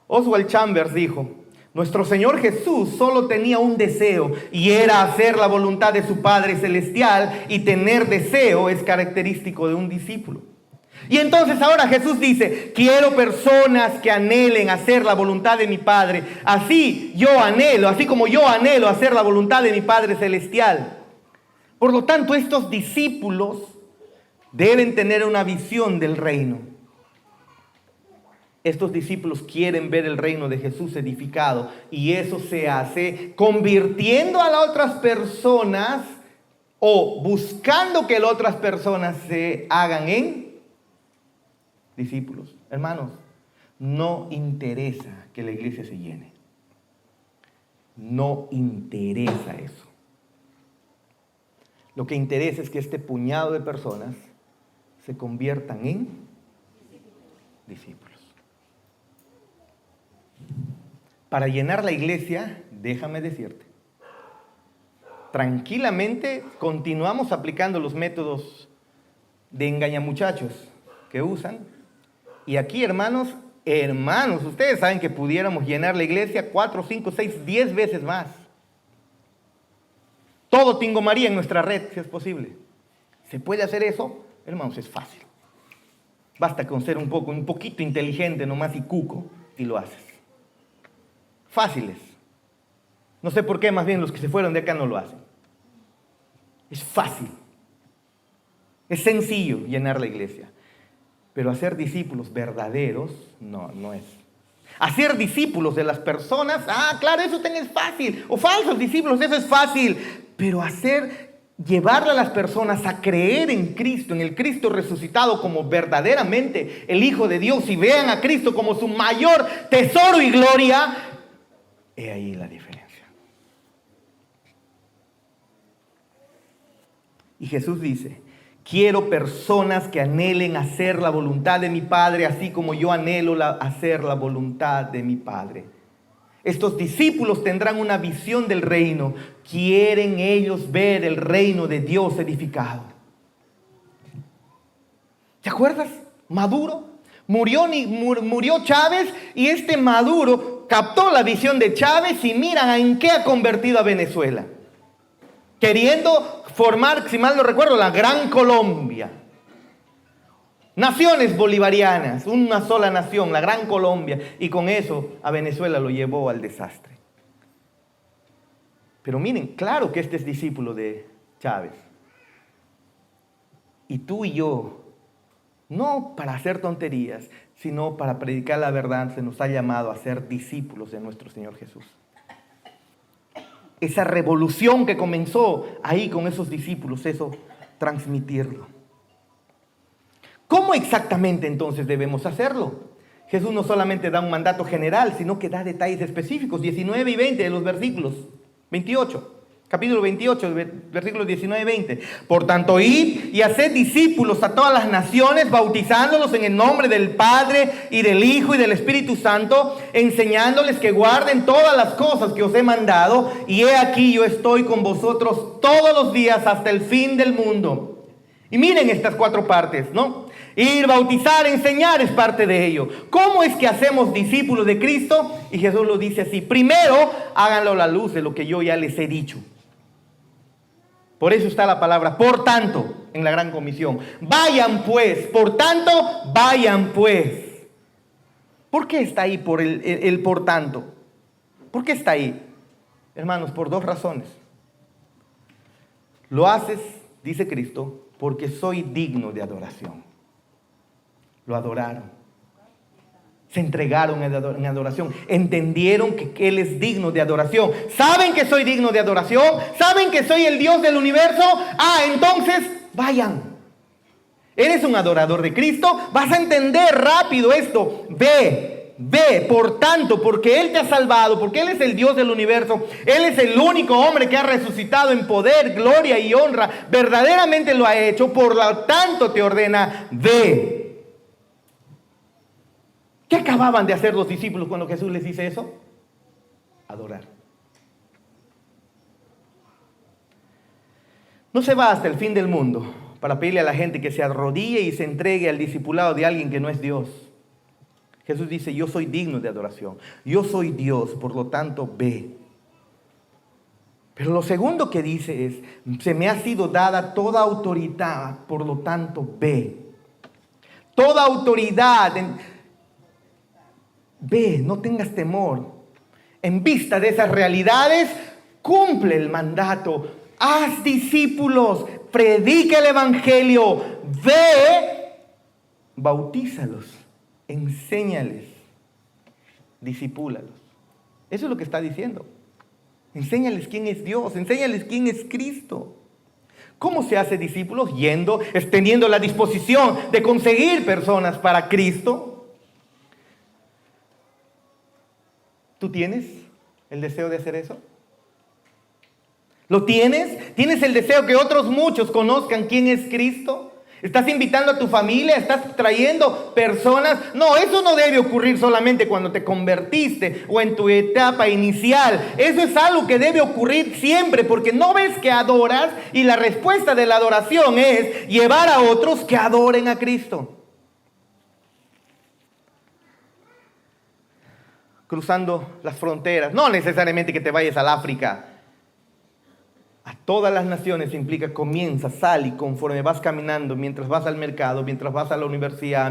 Oswald Chambers dijo, nuestro Señor Jesús solo tenía un deseo y era hacer la voluntad de su Padre Celestial, y tener deseo es característico de un discípulo. Y entonces ahora Jesús dice, quiero personas que anhelen hacer la voluntad de mi Padre. Así como yo anhelo hacer la voluntad de mi Padre Celestial. Por lo tanto, estos discípulos deben tener una visión del reino. Estos discípulos quieren ver el reino de Jesús edificado, y eso se hace convirtiendo a las otras personas o buscando que las otras personas se hagan en discípulos. Hermanos, no interesa que la iglesia se llene. No interesa eso. Lo que interesa es que este puñado de personas se conviertan en discípulos. Para llenar la iglesia, déjame decirte, tranquilamente continuamos aplicando los métodos de engañamuchachos que usan. Y aquí, hermanos, ustedes saben que pudiéramos llenar la iglesia 4, 5, 6, 10 veces más. Todo Tingo María en nuestra red, si es posible. ¿Se puede hacer eso? Hermanos, es fácil. Basta con ser un poquito inteligente nomás y cuco, y lo haces. Fáciles. No sé por qué más bien los que se fueron de acá no lo hacen. Es fácil. Es sencillo llenar la iglesia. Pero hacer discípulos verdaderos, no es. Hacer discípulos de las personas, claro, eso también es fácil. O falsos discípulos, eso es fácil. Pero llevarle a las personas a creer en Cristo, en el Cristo resucitado como verdaderamente el Hijo de Dios, y vean a Cristo como su mayor tesoro y gloria, he ahí la diferencia. Y Jesús dice, quiero personas que anhelen hacer la voluntad de mi Padre, así como yo anhelo hacer la voluntad de mi Padre. Estos discípulos tendrán una visión del reino. Quieren ellos ver el reino de Dios edificado. ¿Te acuerdas? Maduro. Murió Chávez y Maduro captó la visión de Chávez y mira en qué ha convertido a Venezuela. Queriendo formar, si mal no recuerdo, la Gran Colombia. Naciones bolivarianas, una sola nación, la Gran Colombia. Y con eso a Venezuela lo llevó al desastre. Pero miren, claro que este es discípulo de Chávez. Y tú y yo, no para hacer tonterías, sino para predicar la verdad, se nos ha llamado a ser discípulos de nuestro Señor Jesús. Esa revolución que comenzó ahí con esos discípulos, eso, transmitirlo. ¿Cómo exactamente entonces debemos hacerlo? Jesús no solamente da un mandato general, sino que da detalles específicos, 19 y 20 de los versículos 28. Capítulo 28, versículos 19 y 20. Por tanto, id y haced discípulos a todas las naciones, bautizándolos en el nombre del Padre y del Hijo y del Espíritu Santo, enseñándoles que guarden todas las cosas que os he mandado. Y he aquí, yo estoy con vosotros todos los días hasta el fin del mundo. Y miren estas 4 partes, ¿no? Ir, bautizar, enseñar es parte de ello. ¿Cómo es que hacemos discípulos de Cristo? Y Jesús lo dice así: primero, háganlo a la luz de lo que yo ya les he dicho. Por eso está la palabra por tanto en la Gran Comisión. Vayan pues, por tanto, vayan pues. ¿Por qué está ahí por el por tanto? ¿Por qué está ahí? Hermanos, por 2 razones. Lo haces, dice Cristo, porque soy digno de adoración. Lo adoraron. Se entregaron en adoración. Entendieron que Él es digno de adoración. ¿Saben que soy digno de adoración? ¿Saben que soy el Dios del universo? Entonces vayan. ¿Eres un adorador de Cristo? Vas a entender rápido esto. Ve, por tanto, porque Él te ha salvado, porque Él es el Dios del universo. Él es el único hombre que ha resucitado en poder, gloria y honra. Verdaderamente lo ha hecho, por lo tanto te ordena, ve. ¿Qué acababan de hacer los discípulos cuando Jesús les dice eso? Adorar. No se va hasta el fin del mundo para pedirle a la gente que se arrodille y se entregue al discipulado de alguien que no es Dios. Jesús dice: yo soy digno de adoración. Yo soy Dios, por lo tanto, ve. Pero lo segundo que dice es: se me ha sido dada toda autoridad, por lo tanto, ve. Toda autoridad. Ve, no tengas temor. En vista de esas realidades, cumple el mandato. Haz discípulos, predica el evangelio, ve, bautízalos, enséñales, discipúlalos. Eso es lo que está diciendo. Enséñales quién es Dios, enséñales quién es Cristo. ¿Cómo se hace discípulos? Yendo, teniendo la disposición de conseguir personas para Cristo. ¿Tú tienes el deseo de hacer eso? ¿Lo tienes? ¿Tienes el deseo que otros muchos conozcan quién es Cristo? ¿Estás invitando a tu familia? ¿Estás trayendo personas? No, eso no debe ocurrir solamente cuando te convertiste o en tu etapa inicial. Eso es algo que debe ocurrir siempre, porque no ves que adoras y la respuesta de la adoración es llevar a otros que adoren a Cristo. Cruzando las fronteras, no necesariamente que te vayas al África. A todas las naciones implica comienza, sal y conforme vas caminando, mientras vas al mercado, mientras vas a la universidad,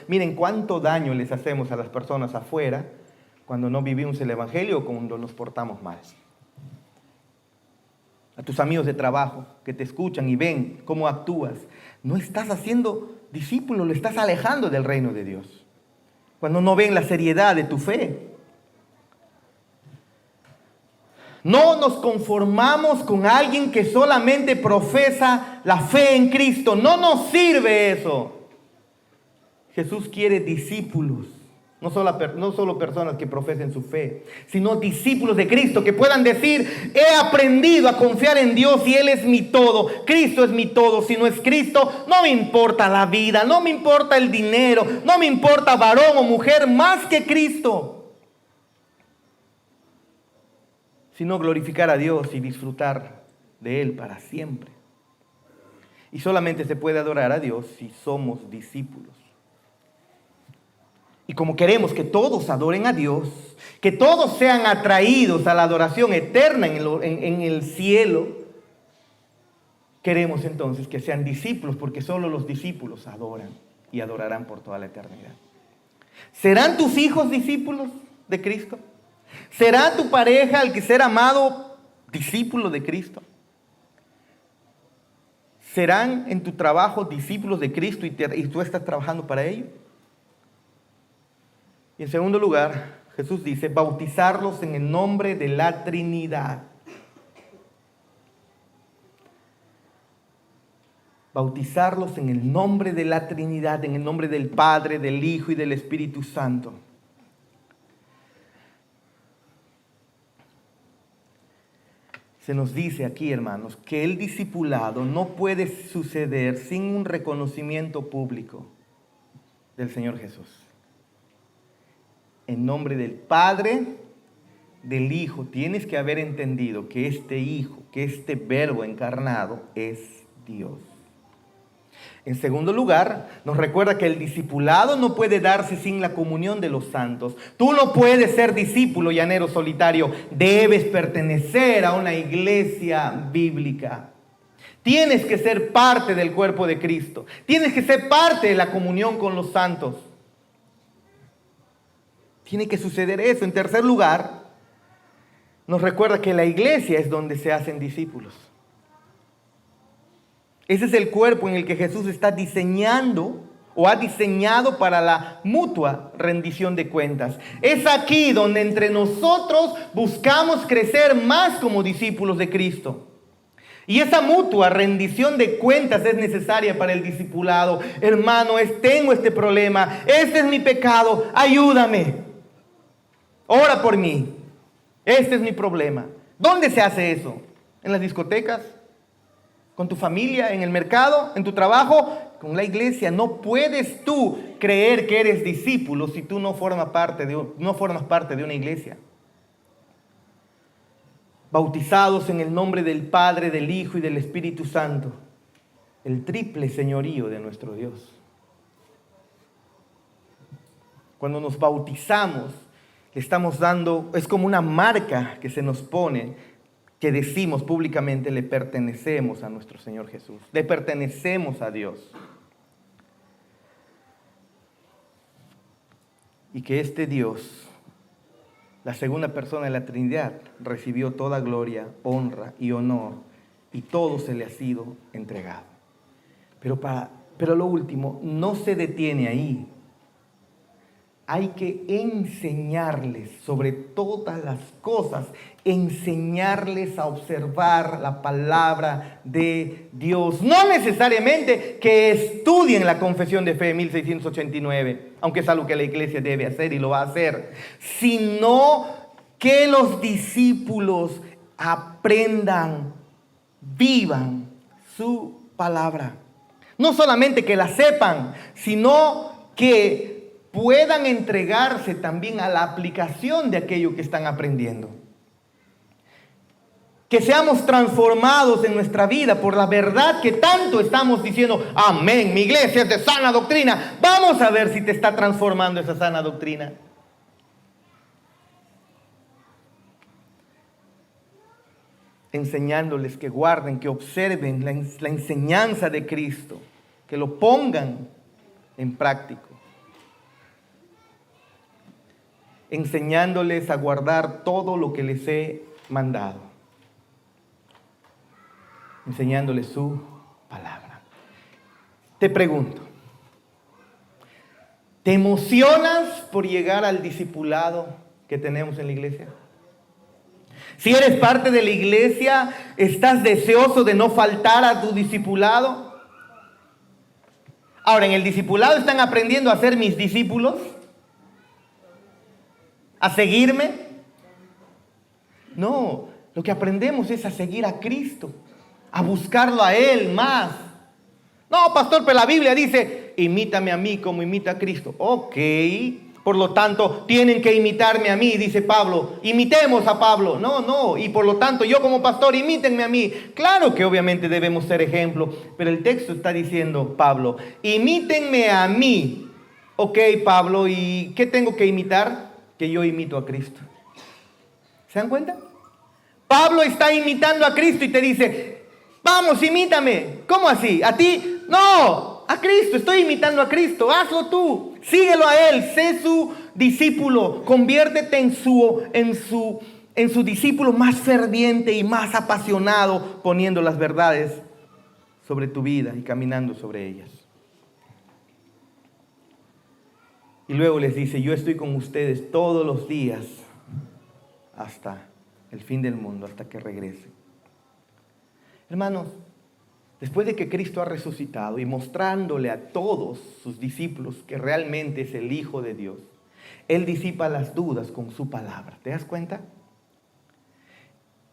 miren cuánto daño les hacemos a las personas afuera cuando no vivimos el evangelio o cuando nos portamos mal. A tus amigos de trabajo que te escuchan y ven cómo actúas, no estás haciendo discípulo, lo estás alejando del reino de Dios. Cuando no ven la seriedad de tu fe. No nos conformamos con alguien que solamente profesa la fe en Cristo. No nos sirve eso. Jesús quiere discípulos. No solo personas que profesen su fe, sino discípulos de Cristo que puedan decir: he aprendido a confiar en Dios y Él es mi todo. Cristo es mi todo. Si no es Cristo, no me importa la vida, no me importa el dinero, no me importa varón o mujer más que Cristo. Sino glorificar a Dios y disfrutar de Él para siempre. Y solamente se puede adorar a Dios si somos discípulos. Y como queremos que todos adoren a Dios, que todos sean atraídos a la adoración eterna en el cielo, queremos entonces que sean discípulos, porque solo los discípulos adoran y adorarán por toda la eternidad. ¿Serán tus hijos discípulos de Cristo? ¿Será tu pareja el que será amado discípulo de Cristo? ¿Serán en tu trabajo discípulos de Cristo y tú estás trabajando para ello? Y en segundo lugar, Jesús dice, bautizarlos en el nombre de la Trinidad. Bautizarlos en el nombre de la Trinidad, en el nombre del Padre, del Hijo y del Espíritu Santo. Se nos dice aquí, hermanos, que el discipulado no puede suceder sin un reconocimiento público del Señor Jesús. En nombre del Padre, del Hijo, tienes que haber entendido que este Hijo, que este Verbo encarnado es Dios. En segundo lugar, nos recuerda que el discipulado no puede darse sin la comunión de los santos. Tú no puedes ser discípulo llanero solitario. Debes pertenecer a una iglesia bíblica. Tienes que ser parte del cuerpo de Cristo. Tienes que ser parte de la comunión con los santos. Tiene que suceder eso. En tercer lugar, nos recuerda que la iglesia es donde se hacen discípulos. Ese es el cuerpo en el que Jesús está diseñando o ha diseñado para la mutua rendición de cuentas. Es aquí donde entre nosotros buscamos crecer más como discípulos de Cristo. Y esa mutua rendición de cuentas es necesaria para el discipulado. Hermano, tengo este problema, este es mi pecado, ayúdame. Ora por mí. Este es mi problema. ¿Dónde se hace eso? ¿En las discotecas? ¿Con tu familia? ¿En el mercado? ¿En tu trabajo? Con la iglesia. No puedes tú creer que eres discípulo si tú no formas parte de una iglesia. Bautizados en el nombre del Padre, del Hijo y del Espíritu Santo. El triple señorío de nuestro Dios. Cuando nos bautizamos, le estamos dando, es como una marca que se nos pone, que decimos públicamente, le pertenecemos a nuestro Señor Jesús, le pertenecemos a Dios. Y que este Dios, la segunda persona de la Trinidad, recibió toda gloria, honra y honor, y todo se le ha sido entregado. Pero lo último, no se detiene ahí. Hay que enseñarles sobre todas las cosas, enseñarles a observar la palabra de Dios. No necesariamente que estudien la Confesión de Fe de 1689, aunque es algo que la iglesia debe hacer y lo va a hacer, sino que los discípulos aprendan, vivan su palabra. No solamente que la sepan, sino que puedan entregarse también a la aplicación de aquello que están aprendiendo. Que seamos transformados en nuestra vida por la verdad que tanto estamos diciendo. Amén, mi iglesia es de sana doctrina. Vamos a ver si te está transformando esa sana doctrina. Enseñándoles que guarden, que observen la enseñanza de Cristo, que lo pongan en práctica. Enseñándoles a guardar todo lo que les he mandado. Enseñándoles su palabra. Te pregunto, ¿te emocionas por llegar al discipulado que tenemos en la iglesia? Si eres parte de la iglesia, ¿estás deseoso de no faltar a tu discipulado? Ahora, en el discipulado están aprendiendo a ser mis discípulos, a seguirme. No, lo que aprendemos es a seguir a Cristo, a buscarlo a Él más. No, pastor, pero la Biblia dice, imítame a mí como imita a Cristo. Ok, por lo tanto, tienen que imitarme a mí, dice Pablo. Imitemos a Pablo. No, y por lo tanto, yo como pastor, imítenme a mí. Claro que obviamente debemos ser ejemplo, pero el texto está diciendo, Pablo, imítenme a mí Ok, Pablo, ¿y qué tengo que imitar? Que yo imito a Cristo. ¿Se dan cuenta? Pablo está imitando a Cristo y te dice, vamos, imítame. ¿Cómo así? ¿A ti? No, a Cristo, estoy imitando a Cristo, hazlo tú. Síguelo a Él, sé su discípulo, conviértete en su discípulo más ferviente y más apasionado, poniendo las verdades sobre tu vida y caminando sobre ellas. Y luego les dice, yo estoy con ustedes todos los días hasta el fin del mundo, hasta que regrese. Hermanos, después de que Cristo ha resucitado y mostrándole a todos sus discípulos que realmente es el Hijo de Dios, Él disipa las dudas con su palabra. ¿Te das cuenta?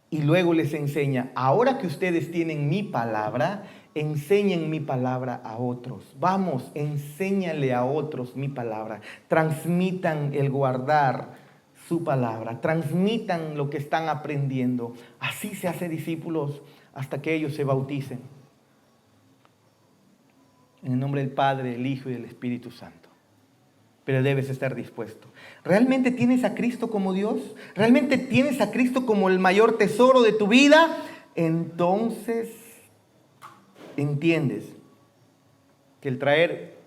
Y luego les enseña, ahora que ustedes tienen mi palabra, enseñen mi palabra a otros. Vamos, enséñale a otros mi palabra. Transmitan el guardar su palabra. Transmitan lo que están aprendiendo. Así se hace discípulos hasta que ellos se bauticen. En el nombre del Padre, del Hijo y del Espíritu Santo. Pero debes estar dispuesto. ¿Realmente tienes a Cristo como Dios? ¿Realmente tienes a Cristo como el mayor tesoro de tu vida? Entonces entiendes que el traer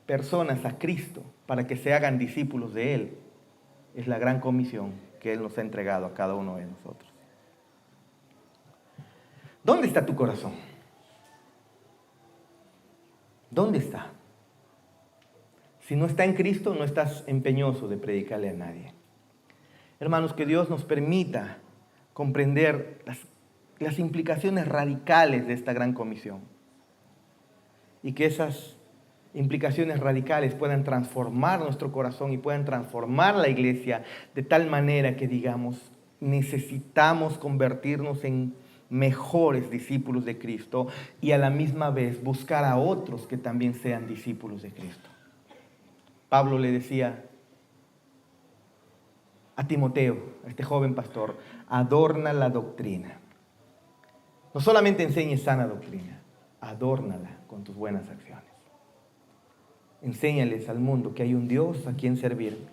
personas a Cristo para que se hagan discípulos de Él es la gran comisión que Él nos ha entregado a cada uno de nosotros. ¿Dónde está tu corazón? ¿Dónde está? Si no está en Cristo, no estás empeñoso de predicarle a nadie. Hermanos, que Dios nos permita comprender las implicaciones radicales de esta gran comisión. Y que esas implicaciones radicales puedan transformar nuestro corazón y puedan transformar la iglesia de tal manera que digamos, necesitamos convertirnos en mejores discípulos de Cristo y a la misma vez buscar a otros que también sean discípulos de Cristo. Pablo le decía a Timoteo, a este joven pastor, adorna la doctrina. No solamente enseñes sana doctrina, adórnala con tus buenas acciones. Enséñales al mundo que hay un Dios a quien servir.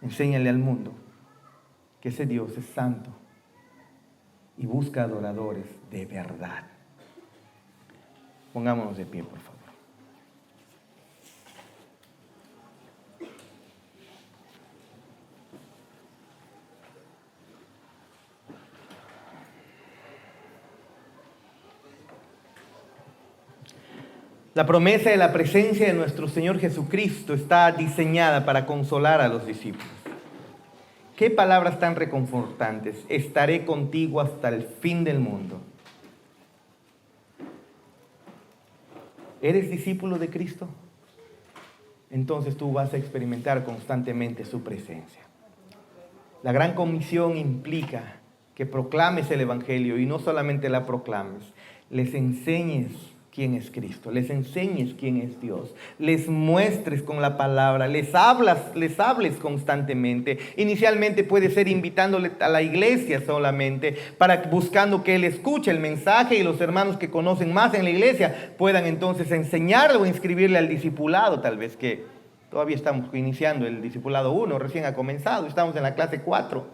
Enséñale al mundo que ese Dios es santo y busca adoradores de verdad. Pongámonos de pie, por favor. La promesa de la presencia de nuestro Señor Jesucristo está diseñada para consolar a los discípulos. Qué palabras tan reconfortantes. Estaré contigo hasta el fin del mundo. ¿Eres discípulo de Cristo? Entonces tú vas a experimentar constantemente su presencia. La gran comisión implica que proclames el Evangelio y no solamente la proclames, les enseñes quién es Cristo, les enseñes quién es Dios, les muestres con la palabra, les hables constantemente. Inicialmente puede ser invitándole a la iglesia solamente, buscando que él escuche el mensaje y los hermanos que conocen más en la iglesia puedan entonces enseñarle o inscribirle al discipulado, tal vez que todavía estamos iniciando el discipulado 1, recién ha comenzado, estamos en la clase 4.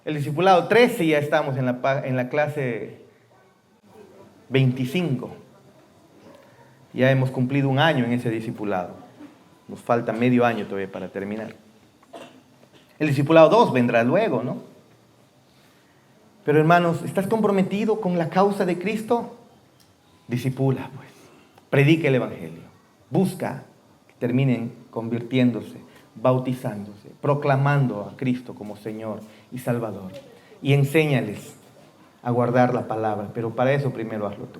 El discipulado 13 ya estamos en la clase 25. Ya hemos cumplido un año en ese discipulado. Nos falta medio año todavía para terminar. El discipulado 2 vendrá luego, ¿no? Pero hermanos, ¿estás comprometido con la causa de Cristo? Discipula, pues. Predica el Evangelio. Busca que terminen convirtiéndose, bautizándose, proclamando a Cristo como Señor y Salvador. Y enséñales a guardar la palabra, pero para eso primero hazlo tú.